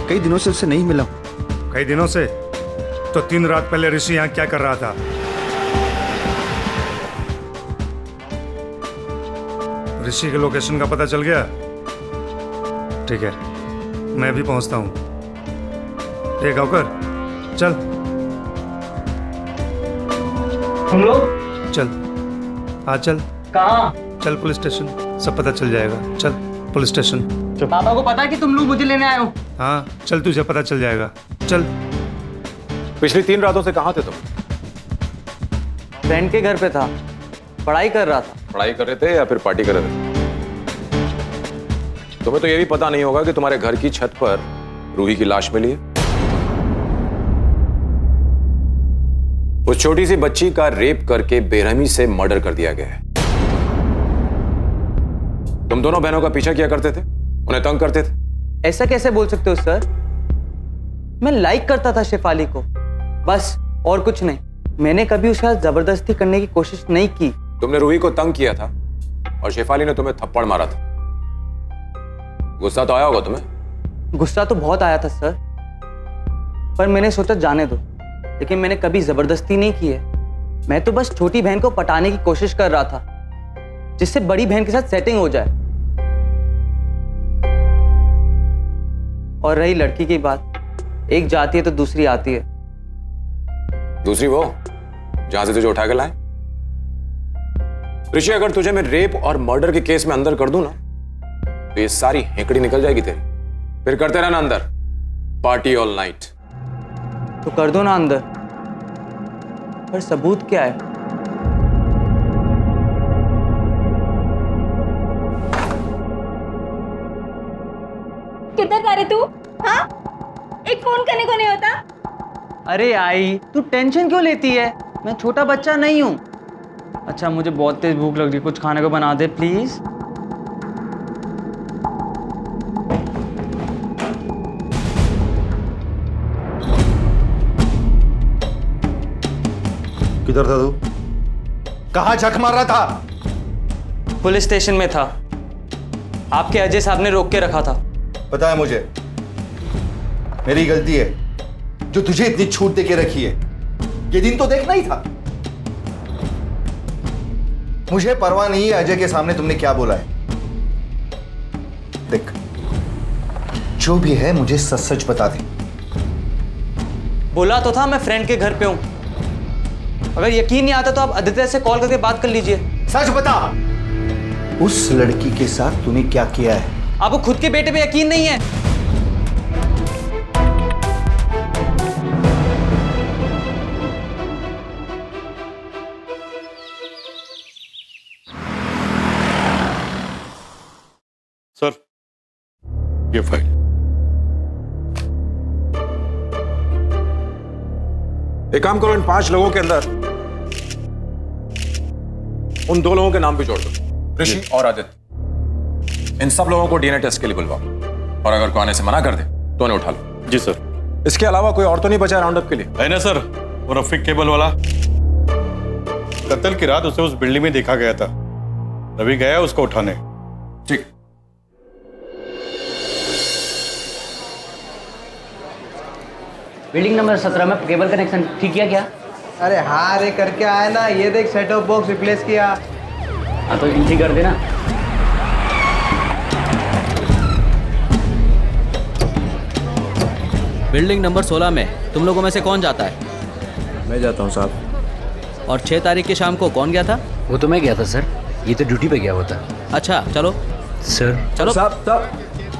कई दिनों से उससे नहीं मिला हूं। कई दिनों से? तो 3 रात पहले ऋषि यहाँ क्या कर रहा था? ऋषि के लोकेशन का पता चल गया? ठीक है, मैं भी पहुंचता हूँ। ए गावकर, चल। हम लोग? चल, आ चल। कहाँ? चल पुलिस स्टेशन, सब पता चल जाएगा। चल पुलिस स्टेशन। पापा को पता है कि तुम लोग मुझे लेने आए हो? हाँ चल, तुझे पता चल जाएगा। चल। पिछली 3 रातों से कहाँ थे तुम? फ्रेंड के घर पे था, पढ़ाई कर रहा था। पढ़ाई कर रहे थे या फिर पार्टी कर रहे थे? तुम्हें तो ये भी पता नहीं होगा कि तुम्हारे घर की छत पर रूही की लाश मिली है। उस छोटी सी बच्ची का रेप करके बेरहमी से मर्डर कर दिया गया है। तुम दोनों बहनों का पीछा किया करते थे, उन्हें तंग करते थे। ऐसा कैसे बोल सकते हो सर? मैं लाइक करता था शेफाली को, बस, और कुछ नहीं। मैंने कभी उसके साथ जबरदस्ती करने की कोशिश नहीं की। तुमने रूही को तंग किया था और शेफाली ने तुम्हें थप्पड़ मारा था। गुस्सा तो आया होगा तुम्हें? गुस्सा तो बहुत आया था सर, पर मैंने सोचा जाने दो। लेकिन मैंने कभी जबरदस्ती नहीं की है। मैं तो बस छोटी बहन को पटाने की कोशिश कर रहा था, जिससे बड़ी बहन के साथ सेटिंग हो जाए। और रही लड़की की बात, एक जाती है तो दूसरी आती है। दूसरी वो जहां से तुझे उठा के लाए? ऋषि, अगर तुझे मैं रेप और मर्डर के केस में अंदर कर दूं ना, तो ये सारी हेकड़ी निकल जाएगी तेरी। फिर करते रहना अंदर पार्टी ऑल नाइट। तो कर दो ना अंदर, पर सबूत क्या है? किधर जा रहे तू? हाँ, एक फोन करने को नहीं होता? अरे आई, तू टेंशन क्यों लेती है? मैं छोटा बच्चा नहीं हूँ। अच्छा, मुझे बहुत तेज भूख लग रही है, कुछ खाने को बना दे प्लीज। किधर था तू? कहाँ झक मार रहा था? पुलिस स्टेशन में था। आपके अजय साहब ने रोक के रखा था। पता है मुझे, मेरी गलती है जो तुझे इतनी छूट देके रखी है। ये दिन तो देखना ही था। मुझे परवाह नहीं है अजय के सामने तुमने क्या बोला है। देख, जो भी है मुझे सच सच बता दे। बोला तो था मैं फ्रेंड के घर पे हूं। अगर यकीन नहीं आता तो आप आदित्य से कॉल करके बात कर लीजिए। सच बता, उस लड़की के साथ तूने क्या किया है? आपको खुद के बेटे पे यकीन नहीं है? सर, ये फाइल। एक काम करो, इन 5 लोगों के अंदर उन 2 लोगों के नाम भी जोड़ दो, ऋषि और आदित्य। इन सब लोगों को डीएनए टेस्ट के लिए बुलवाओ, और अगर कोई आने से मना कर दे तो उन्हें उठा लो। जी सर। इसके अलावा कोई और तो नहीं बचा राउंड अप के लिए? है ना सर, वो रफीक केबल वाला। कत्ल की रात उसे उस बिल्डिंग में देखा गया था। रवि गया उसको उठाने। ठीक। बिल्डिंग नंबर 17 में केबल कनेक्शन ठीक किया क्या? अरे हाँ रे, करके आया ना। ये देख, सेट ऑफ बॉक्स रिप्लेस किया। हाँ तो इनकी कर देना। बिल्डिंग नंबर 16 में तुम लोगों में से कौन जाता है? मैं जाता हूँ साहब। और 6 तारीख की शाम को कौन गया था? वो तो मैं गया था सर, ये तो ड्यूटी पे गया हुआ था। अच्छा चलो सर। चलो साहब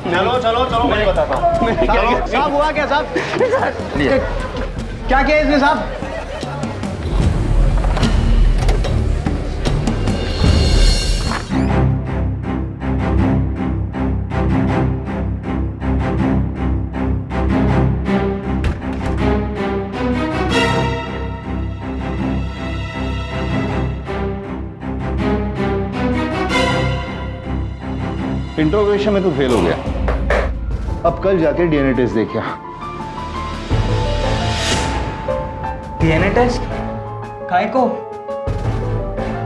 चलो चलो चलो, मैं बताता हूँ। साहब हुआ क्या साहब? क्या किया इसने साहब? इंट्रोगेशन में तो फेल हो गया। अब कल जाके डीएनए टेस्ट देखिए। DNA test? काय को?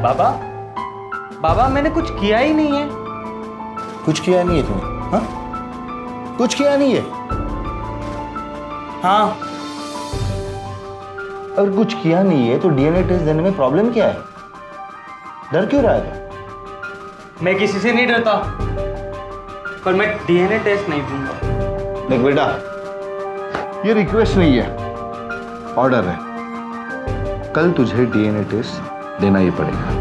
बाबा मैंने कुछ किया ही नहीं है। कुछ किया नहीं है तुमने? हाँ, कुछ किया नहीं है? हाँ। अगर कुछ किया नहीं है तो डीएनए टेस्ट देने में प्रॉब्लम क्या है? डर क्यों रहा है? मैं किसी से नहीं डरता, पर मैं डीएनए टेस्ट नहीं दूंगा। देख बेटा, ये रिक्वेस्ट नहीं है, ऑर्डर है। कल तुझे डीएनए टेस्ट देना ही पड़ेगा।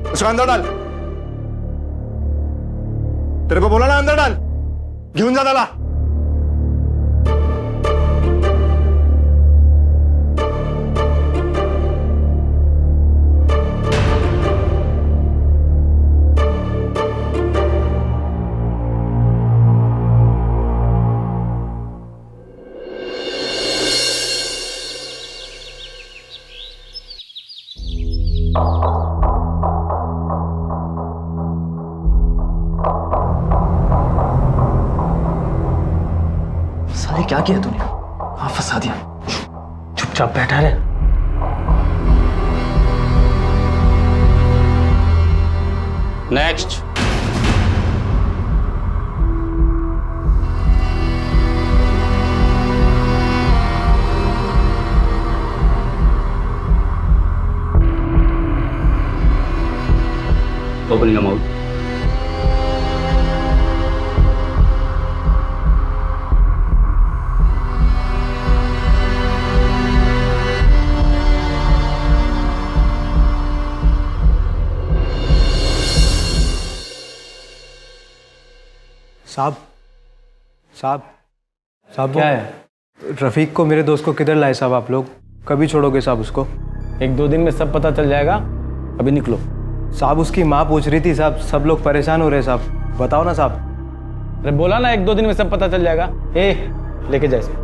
उसको अंदर डाल। तेरे को बोला ना अंदर डाल, घेऊन जा त्याला। क्या किया तूने? हाँ, फंसा दिया। चुपचाप बैठा रहे। नेक्स्ट। Open your mouth. साहब साहब साहब क्या है? रफीक को, मेरे दोस्त को किधर लाए साहब आप लोग? कभी छोड़ोगे साहब उसको? 1-2 दिन में सब पता चल जाएगा, अभी निकलो। साहब उसकी माँ पूछ रही थी साहब, सब लोग परेशान हो रहे हैं साहब, बताओ ना साहब। अरे बोला ना 1-2 दिन में सब पता चल जाएगा। ए लेके जा इसको।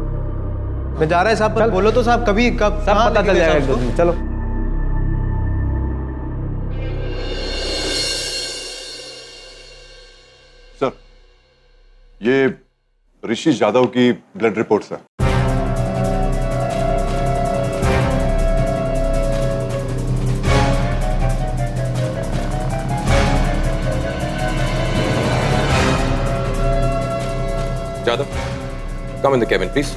मैं जा रहा है साहब, बोलो तो साहब कभी कब सब पता चल जाएगा 1-2 दिन में, चलो। सर, ये ऋषि यादव की ब्लड रिपोर्ट्स है। Jadhav, come in the cabin, please.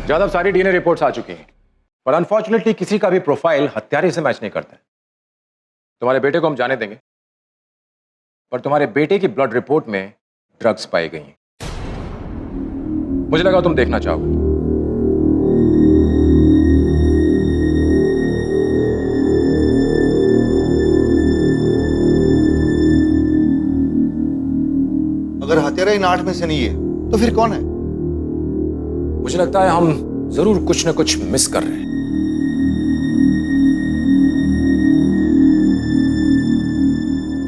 Jadhav, सारी डीएनए रिपोर्ट्स आ चुकी हैं, पर अनफॉर्चुनेटली किसी का भी प्रोफाइल हत्यारे से मैच नहीं करता है। तुम्हारे बेटे को हम जाने देंगे, पर तुम्हारे बेटे की ब्लड रिपोर्ट में ड्रग्स पाई गई हैं। मुझे लगा तुम देखना चाहोगे। अगर हत्यारा इन 8 में से नहीं है तो फिर कौन है? मुझे लगता है हम जरूर कुछ न कुछ मिस कर रहे हैं।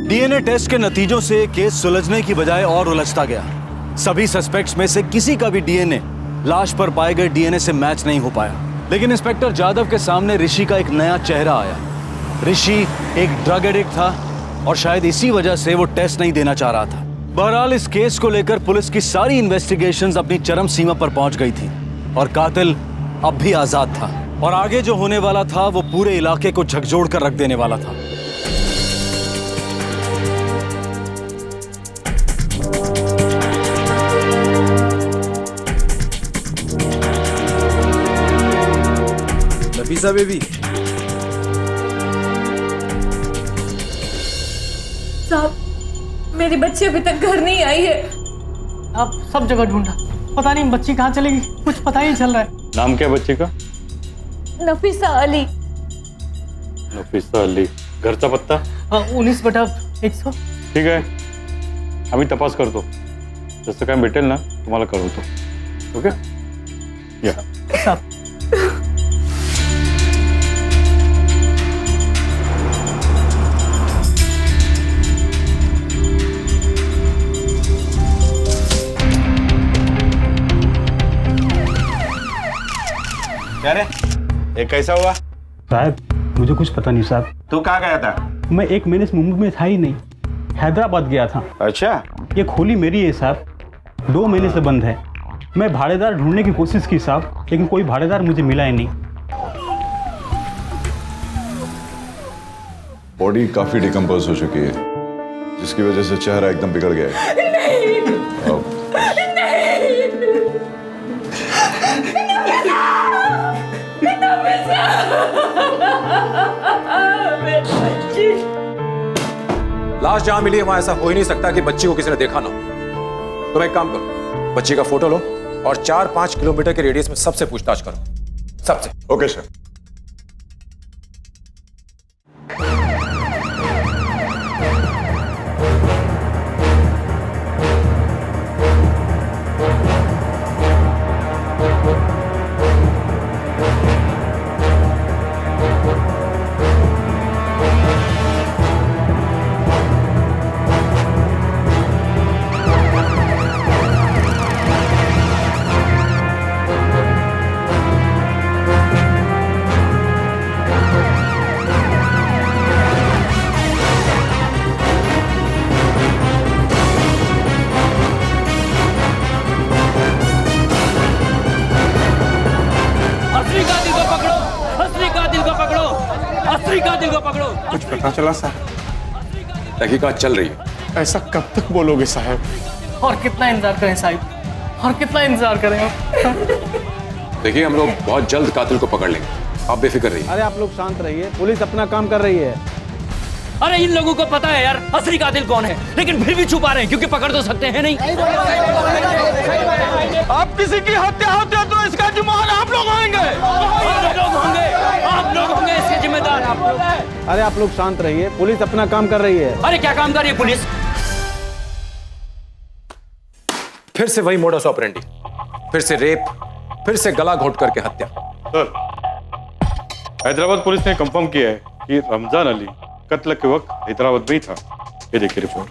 डीएनए टेस्ट के नतीजों से केस सुलझने की बजाय और उलझता गया। सभी सस्पेक्ट्स में से किसी का भी डीएनए लाश पर पाए गए डीएनए से मैच नहीं हो पाया। लेकिन इंस्पेक्टर जादव के सामने ऋषि का एक नया चेहरा आया। ऋषि एक ड्रग एडिक्ट था और शायद इसी वजह से वो टेस्ट नहीं देना चाह रहा था। बहरहाल इस केस को लेकर पुलिस की सारी इन्वेस्टिगेशंस अपनी चरम सीमा पर पहुंच गई थी और कातिल अब भी आजाद था और आगे जो होने वाला था वो पूरे इलाके को झकझोर कर रख देने वाला था। नफीसा बेबी, साहब मेरी बच्ची अभी तक घर नहीं आई है। आप सब जगह ढूंढा, पता नहीं बच्ची कहाँ चलेगी, कुछ पता ही नहीं चल रहा है। नाम क्या है बच्ची का? नफीसा अली। नफीसा अली। घरचा पत्ता? 19/100। ठीक आहे, आम्ही तपास करतो, जसं काय भेटेल ना तुम्हाला कळवतो. ओके या. साहब क्या रे, ये कैसा हुआ? साहब मुझे कुछ पता नहीं साहब। तू कहाँ गया था? मैं 1 महीने से मुंबई में था ही नहीं, हैदराबाद गया था। अच्छा, ये खोली मेरी है साहब, 2 महीने से बंद है। मैं भाड़ेदार ढूंढने की कोशिश की साहब, लेकिन कोई भाड़ेदार मुझे मिला ही नहीं। बॉडी काफी डिकम्पोज हो चुकी है, जिसकी वजह से चेहरा एकदम बिगड़ गया है। लाश जहां मिली है वहां ऐसा हो ही नहीं सकता कि बच्ची को किसी ने देखा ना हो। तुम एक काम करो, बच्ची का फोटो लो और 4-5 किलोमीटर के रेडियस में सबसे पूछताछ करो, सबसे। Okay sir. कुछ पता चला साहब? तहकीकात चल रही है। ऐसा कब तक बोलोगे साहब? और कितना इंतजार करें साहब, और कितना इंतजार करें आप? देखिए हम लोग बहुत जल्द कातिल को पकड़ लेंगे, आप बेफिक्र रहिए। अरे आप लोग शांत रहिए, पुलिस अपना काम कर रही है। अरे इन लोगों को पता है यार असली कातिल कौन है, लेकिन फिर भी छुपा रहे हैं क्योंकि पकड़ तो सकते हैं नहीं। आप किसी की हत्या होते हैं तो इसका जिम्मेदार आप लोग होंगे। आप लोग होंगे इसके जिम्मेदार। आप लोग। अरे आप लोग शांत रहिए, पुलिस अपना काम कर रही है। अरे क्या काम कर रही है पुलिस? फिर से वही मोडस ऑपरेंडी, फिर से रेप, फिर से गला घोट करके हत्या। सर, हैदराबाद पुलिस ने कंफर्म किया है कि रमजान अली कत्ल के वक्त हैदराबाद में ही था। ये देखिए रिपोर्ट।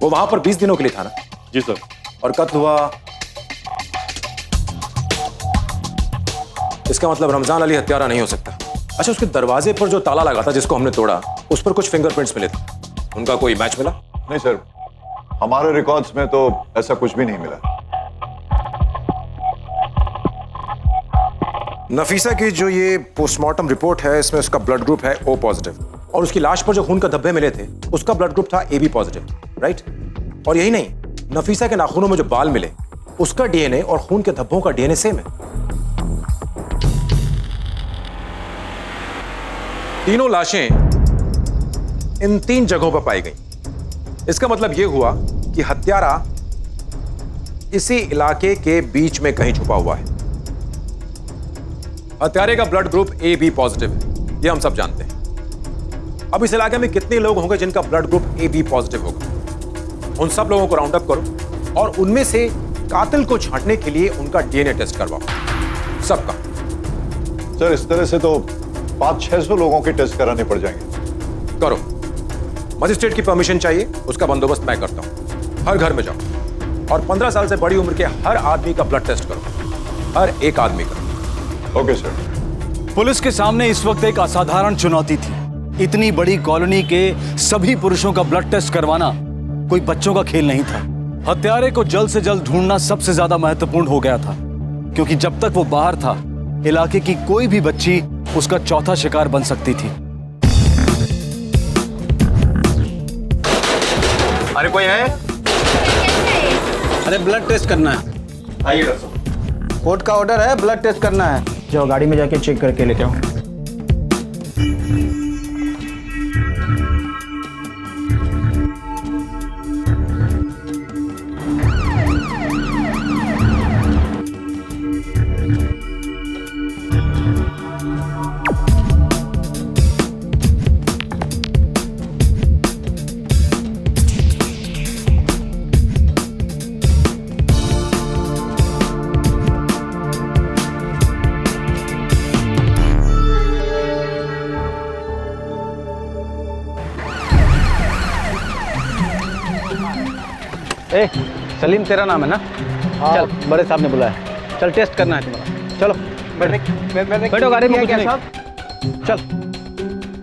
वो वहां पर 20 दिनों के लिए था ना? जी सर। और कत्ल हुआ, इसका मतलब रमजान अली हत्यारा नहीं हो सकता। अच्छा, उसके दरवाजे पर जो ताला लगा था जिसको हमने तोड़ा, उस पर कुछ फिंगरप्रिंट्स मिले थे, उनका कोई मैच मिला? नहीं सर, हमारे रिकॉर्ड्स में तो ऐसा कुछ भी नहीं मिला। नफीसा की जो ये पोस्टमार्टम रिपोर्ट है, इसमें उसका ब्लड ग्रुप है O पॉजिटिव, और उसकी लाश पर जो खून का धब्बे मिले थे उसका ब्लड ग्रुप था AB पॉजिटिव, राइट? और यही नहीं, नफीसा के नाखूनों में जो बाल मिले उसका DNA और खून के धब्बों का DNA सेम है। तीनों लाशें इन 3 जगहों पर पाई गई। इसका मतलब यह हुआ कि हत्यारा इसी इलाके के बीच में कहीं छुपा हुआ है। हत्यारे का ब्लड ग्रुप AB पॉजिटिव है, यह हम सब जानते हैं। अब इस इलाके में कितने लोग होंगे जिनका ब्लड ग्रुप AB पॉजिटिव होगा? उन सब लोगों को राउंड अप करो और उनमें से कातिल को छांटने के लिए उनका DNA टेस्ट करवाओ, सबका। सर, इस तरह से तो 500-600 लोगों के टेस्ट कराने पड़ जाएंगे। करो, मजिस्ट्रेट की परमिशन चाहिए, उसका बंदोबस्त मैं करता हूं। हर घर में जाओ और 15 साल से बड़ी उम्र के हर आदमी का ब्लड टेस्ट करो, हर एक आदमी का। Okay sir. पुलिस के सामने इस वक्त एक असाधारण चुनौती थी। इतनी बड़ी कॉलोनी के सभी पुरुषों का ब्लड टेस्ट करवाना कोई बच्चों का खेल नहीं था। हत्यारे को जल्द से जल्द ढूंढना सबसे ज्यादा महत्वपूर्ण हो गया था, क्योंकि जब तक वो बाहर था इलाके की कोई भी बच्ची उसका चौथा शिकार बन सकती थी। अरे कोई है? अरे ब्लड टेस्ट करना है। आइए डॉक्टर साहब। कोर्ट का ऑर्डर है, ब्लड टेस्ट करना है। जाओ गाड़ी में जाके चेक करके लेके आओ। ए, सलीम तेरा नाम है ना? चल, बड़े साहब ने बुलाया। चल टेस्ट करना है तुम्हारा। चलो बैठो गाड़ी में। क्या साहब? चल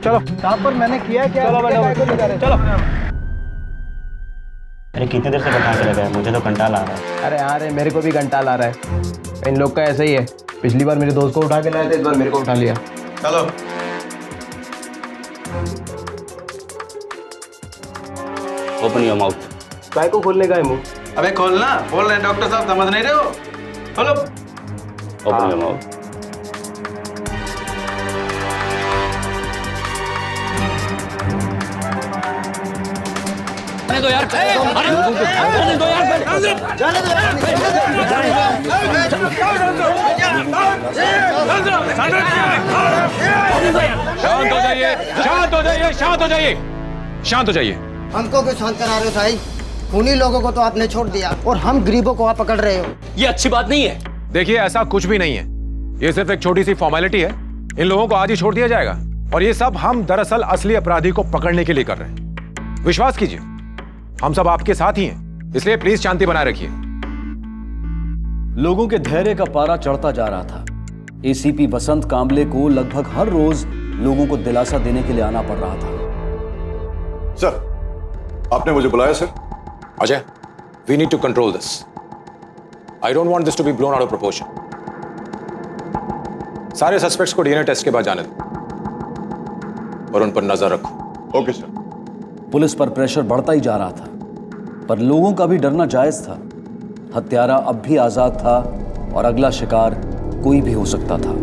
चलो साहब, पर मैंने किया क्या? चलो बैठो, चलो। अरे कितनी देर से बता के लगा है, मुझे तो कंटाल आ रहा है। अरे हाँ रे, मेरे को भी कंटाल आ रहा है। इन लोग का ऐसा ही है, पिछली बार मेरे दोस्त को उठा के लाए थे, इस बार मेरे को उठा लिया। चलो ओपन योर माउथ। काय को खोलने का है मुंह? अबे खोलना, बोल रहे डॉक्टर साहब, समझ नहीं रहे हो? खोलो। Open your mouth. जाने दो यार, जाने दो यार, जाने शांत हो जाइए, शांत हो जाइए, शांत हो जाइए, शांत हो जाइए। हमको क्यों शांत करा रहे हो साईं? खूनी लोगों को तो आपने छोड़ दिया और हम गरीबों को आप पकड़ रहे हो। ये अच्छी बात नहीं है। देखिए, ऐसा कुछ भी नहीं है, ये सिर्फ एक छोटी सी फॉर्मेलिटी है। इन लोगों को आज ही छोड़ दिया जाएगा, और ये सब हम दरअसल असली अपराधी को पकड़ने के लिए कर रहे हैं। विश्वास कीजिए, हम सब आपके साथ ही हैं, इसलिए प्लीज शांति बनाए रखिए। लोगों के धैर्य का पारा चढ़ता जा रहा था। एसीपी वसंत कांबले को लगभग हर रोज लोगों को दिलासा देने के लिए आना पड़ रहा था। सर, आपने मुझे बुलाया sir? Ajay, we need to control this. I don't want this to be blown out of proportion. सारे सस्पेक्ट्स को डीएनए टेस्ट के बाद जाने दो और उन पर नजर रखो। Okay sir. पुलिस पर प्रेशर बढ़ता ही जा रहा था, पर लोगों का भी डरना जायज था। हत्यारा अब भी आजाद था और अगला शिकार कोई भी हो सकता था।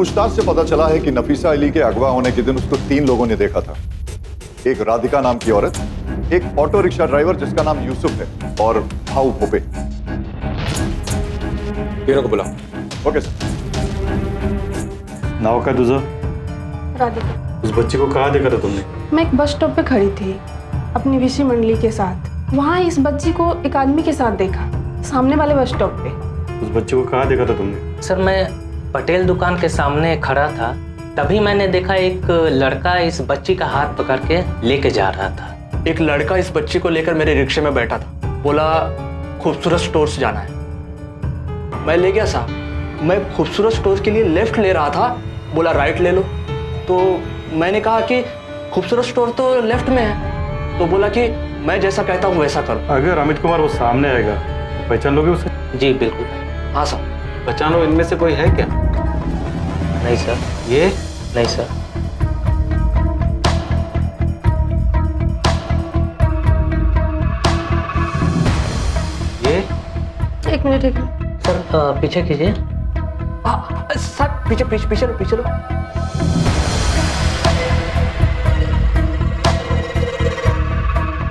पूछताछ से पता चला है कि नफीसा अली के अगवा होने के दिन उसको 3 लोगों ने देखा था। एक राधिका नाम की औरत, एक ऑटो रिक्शा ड्राइवर जिसका नाम यूसुफ है और भाऊ भोपे। तीनों को बुलाओ। Okay sir. नाव का तुझं? राधिका। उस बच्ची को कहाँ देखा था तुमने? मैं एक बस स्टॉप पे खड़ी थी अपनी विशी मंडली के साथ। वहाँ इस बच्ची को एक आदमी के साथ देखा, सामने वाले बस स्टॉप पे। उस बच्ची को कहाँ देखा था तुमने? सर मैं पटेल दुकान के सामने खड़ा था, तभी मैंने देखा एक लड़का इस बच्ची का हाथ पकड़ के लेके जा रहा था। एक लड़का इस बच्ची को लेकर मेरे रिक्शे में बैठा था, बोला खूबसूरत स्टोर्स जाना है। मैं ले गया साहब। मैं खूबसूरत स्टोर्स के लिए लेफ्ट ले रहा था, बोला राइट ले लो। तो मैंने कहा कि खूबसूरत स्टोर तो लेफ्ट में है, तो बोला कि मैं जैसा कहता हूँ वैसा करो। अगर अमित कुमार वो सामने आएगा पहचान लोगे उसे? जी बिल्कुल। हाँ सर। पहचानो, इनमें से कोई है क्या? नहीं सर। ये? नहीं सर। ये? एक मिनट एक मिनट। सर पीछे कीजिए। सर पीछे पीछे पीछे लो, पीछे लो।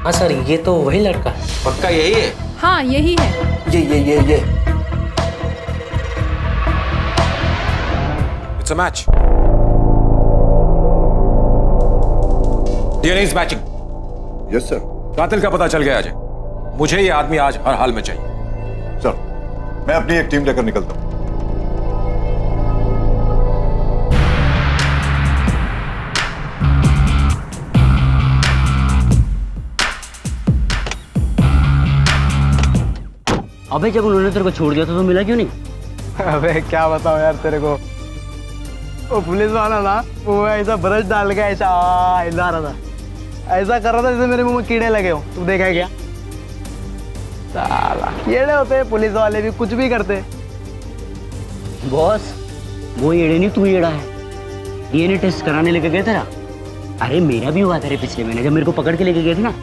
हाँ सर, ये तो वही लड़का है। पक्का यही है? हाँ यही है। ये it's a match. DNA is matching. Yes sir. कातिल का पता चल गया अजय। मुझे ये आदमी आज हर हाल में चाहिए। सर, मैं अपनी एक टीम लेकर निकलता हूं। अबे जब उन्होंने तेरे को छोड़ दिया था तो मिला क्यों नहीं? अबे क्या बताऊं यार तेरे को, वो पुलिस वाला ना वो ऐसा ब्रश डाल के ऐसा हिला रहा था, ऐसा कर रहा था जैसे मेरे मुंह में कीड़े लगे हो। तू देखा है क्या? साला कीड़े होते हैं पुलिस वाले भी, कुछ भी करते। बॉस वो एड़े नहीं, तू एड़ा है। डीएनए टेस्ट कराने लेके गए थे ना? अरे मेरा भी हुआ था रे पिछले महीने, जब मेरे को पकड़ के लेके गए थे ना।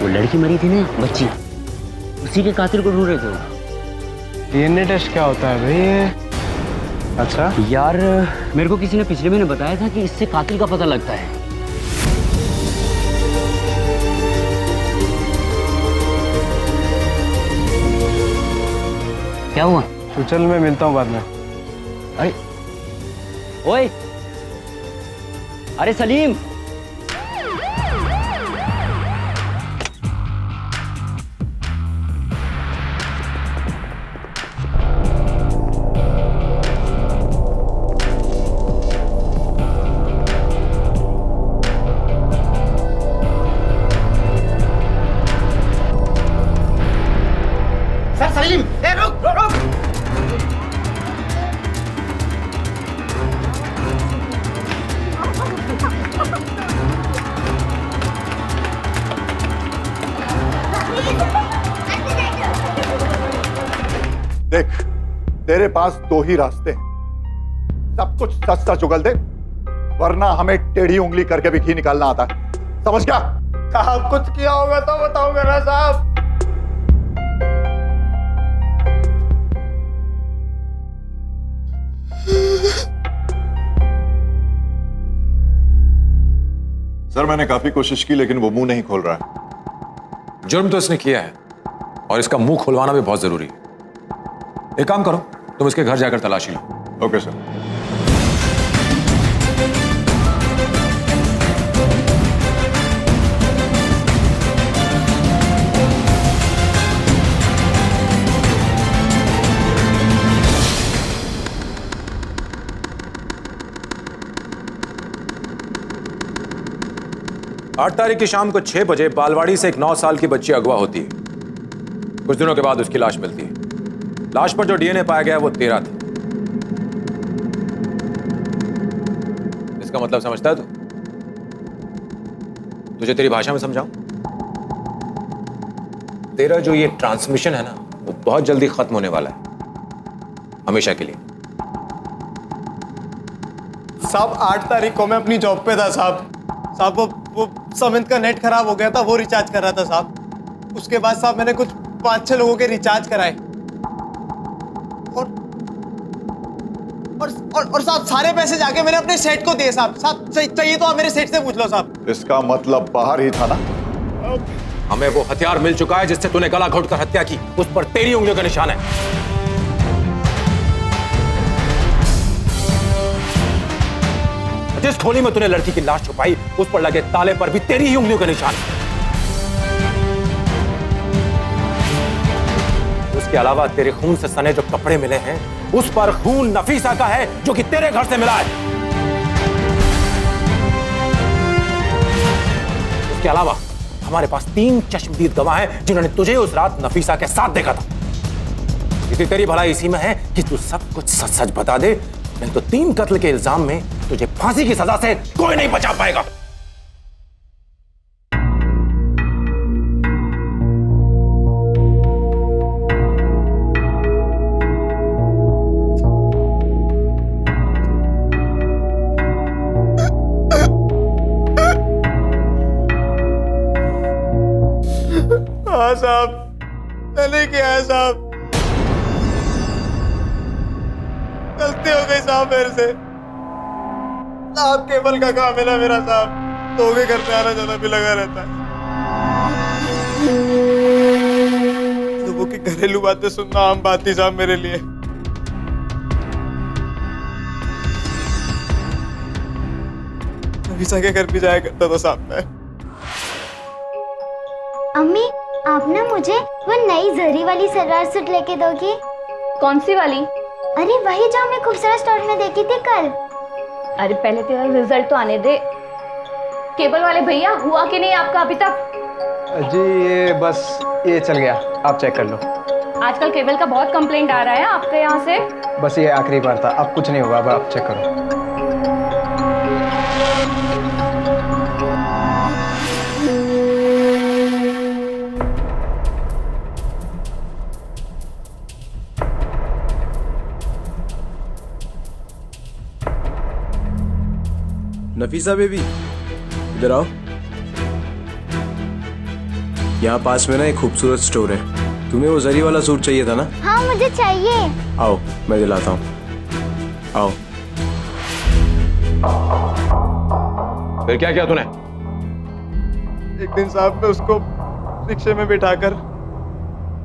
वो लड़की मरी थी ना, बच्ची, उसी के कातिल को ढूंढ रहे थे वो। डीएनए टेस्ट क्या होता है भाई? अच्छा यार मेरे को किसी ने पिछले महीने बताया था कि इससे कातिल का पता लगता है। क्या हुआ? तो चल मैं मिलता हूँ बाद में। अरे ओए, अरे सलीम, सलीम, रुक रुक। देख, तेरे पास 2 ही रास्ते हैं। सब कुछ सच सच उगल दे, वरना हमें टेढ़ी उंगली करके भी घी निकालना आता है। समझ गया? साहब कुछ किया होगा तो बताऊंगा ना साहब। सर मैंने काफी कोशिश की लेकिन वो मुंह नहीं खोल रहा है। जुर्म तो इसने किया है और इसका मुंह खुलवाना भी बहुत जरूरी है। एक काम करो, तुम इसके घर जाकर तलाशी लो। Okay sir. आठ तारीख की शाम को 6 बजे बालवाड़ी से एक 9 साल की बच्ची अगवा होती है। कुछ दिनों के बाद उसकी लाश मिलती है। लाश पर जो डीएनए पाया गया वो तेरा था। इसका मतलब समझता है तू? तुझे तेरी भाषा में समझाऊं? तेरा जो ये ट्रांसमिशन है ना, वो बहुत जल्दी खत्म होने वाला है, हमेशा के लिए। साहब 8 तारीख को मैं अपनी जॉब पे था साहब। वो समित का नेट खराब हो गया था, वो रिचार्ज कर रहा था साहब। उसके बाद साहब मैंने कुछ 5-6 लोगों के रिचार्ज कराए और साहब सारे पैसे जाके मैंने अपने सेठ को दिए साहब। साहब चाहिए तो आप मेरे सेठ से पूछ लो साहब। इसका मतलब बाहर ही था ना? हमें वो हथियार मिल चुका है जिससे तूने गला घोटकर हत्या की, उस पर तेरी उंगलियों का निशान है। जिस खोली में तूने लड़की की लाश छुपाई उस पर लगे ताले पर भी तेरी ही उंगलियों का निशान है। उसके अलावा तेरे खून से सने जो कपड़े मिले हैं उस पर खून नफीसा का है जो कि तेरे घर से मिला है। उसके अलावा हमारे पास 3 चश्मदीद गवाह हैं जिन्होंने तुझे उस रात नफीसा के साथ देखा था। इसी तेरी भलाई इसी में है कि तू सब कुछ सच सच बता दे, नहीं तो 3 कत्ल के इल्जाम में तुझे फांसी की सजा से कोई नहीं बचा पाएगा। हाँ साहब, मैंने किया है साहब, गलती हो गई साहब मेरे से। साहब केबल का काम है ना मेरा साहब, तो भी घर में आना जाना भी लगा रहता है। लोगों की घरेलू बातें सुनना आम बात थी साहब मेरे लिए। नफीसा के घर भी जाया करता था साहब मैं। अम्मी, आप ना मुझे वो नई जरी वाली सलवार सूट लेके दोगी? कौन सी वाली? अरे वही जो हमने खूबसूरत स्टोर में देखी थी कल। अरे पहले तेरा रिजल्ट तो आने दे। केबल वाले भैया, हुआ कि नहीं आपका अभी तक? जी ये बस ये चल गया, आप चेक कर लो। आजकल केबल का बहुत कंप्लेंट आ रहा है आपके यहाँ से। बस ये आखिरी बार था, अब कुछ नहीं होगा, अब आप चेक करो। नफीसा बेबी, इधर आओ। यहाँ पास में ना एक खूबसूरत स्टोर है, तुम्हें वो जरी वाला सूट चाहिए था ना? हाँ मुझे चाहिए। आओ मैं दिलाता हूँ, आओ। फिर क्या किया तूने? एक दिन साहब मैं उसको रिक्शे में बिठाकर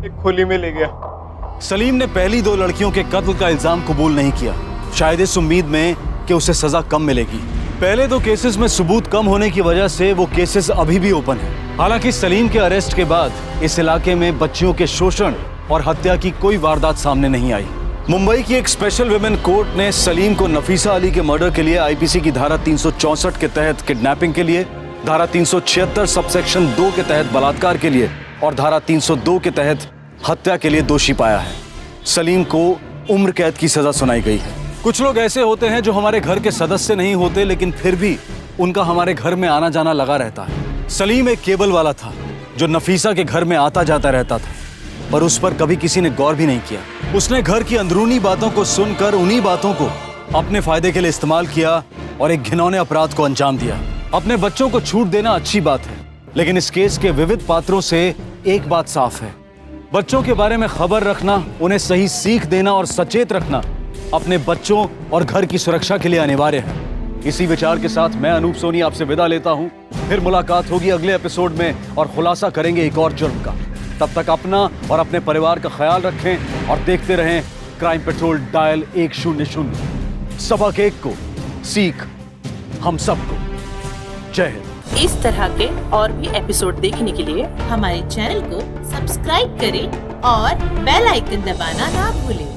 एक खोली में ले गया। सलीम ने पहली 2 लड़कियों के कत्ल का इल्जाम कबूल नहीं किया, शायद इस उम्मीद में कि उसे सजा कम मिलेगी। पहले 2 केसेस में सबूत कम होने की वजह से वो केसेस अभी भी ओपन हैं। हालांकि सलीम के अरेस्ट के बाद इस इलाके में बच्चियों के शोषण और हत्या की कोई वारदात सामने नहीं आई। मुंबई की एक स्पेशल विमेन कोर्ट ने सलीम को नफीसा अली के मर्डर के लिए आईपीसी की धारा 364 के तहत किडनैपिंग के लिए, धारा 376 सबसेक्शन 2 के तहत बलात्कार के लिए और धारा 302 के तहत हत्या के लिए दोषी पाया है। सलीम को उम्र कैद की सजा सुनाई गई है। कुछ लोग ऐसे होते हैं जो हमारे घर के सदस्य नहीं होते, लेकिन फिर भी उनका हमारे घर में आना जाना लगा रहता है। सलीम एक केबल वाला था जो नफीसा के घर में आता जाता रहता था, पर उस पर कभी किसी ने गौर भी नहीं किया। उसने घर की अंदरूनी बातों को सुनकर उन्हीं बातों को अपने फायदे के लिए इस्तेमाल किया और एक घिनौने अपराध को अंजाम दिया। अपने बच्चों को छूट देना अच्छी बात है, लेकिन इस केस के विविध पात्रों से एक बात साफ है, बच्चों के बारे में खबर रखना, उन्हें सही सीख देना और सचेत रखना अपने बच्चों और घर की सुरक्षा के लिए अनिवार्य है। इसी विचार के साथ मैं अनूप सोनी आपसे विदा लेता हूं। फिर मुलाकात होगी अगले एपिसोड में और खुलासा करेंगे एक और जुर्म का। तब तक अपना और अपने परिवार का ख्याल रखें और देखते रहें क्राइम पेट्रोल डायल 100। सबक एक को सीख हम सबको। जय हिंद। इस तरह के और भी एपिसोड देखने के लिए हमारे चैनल को सब्सक्राइब करें और बेल आइकन दबाना ना भूलें।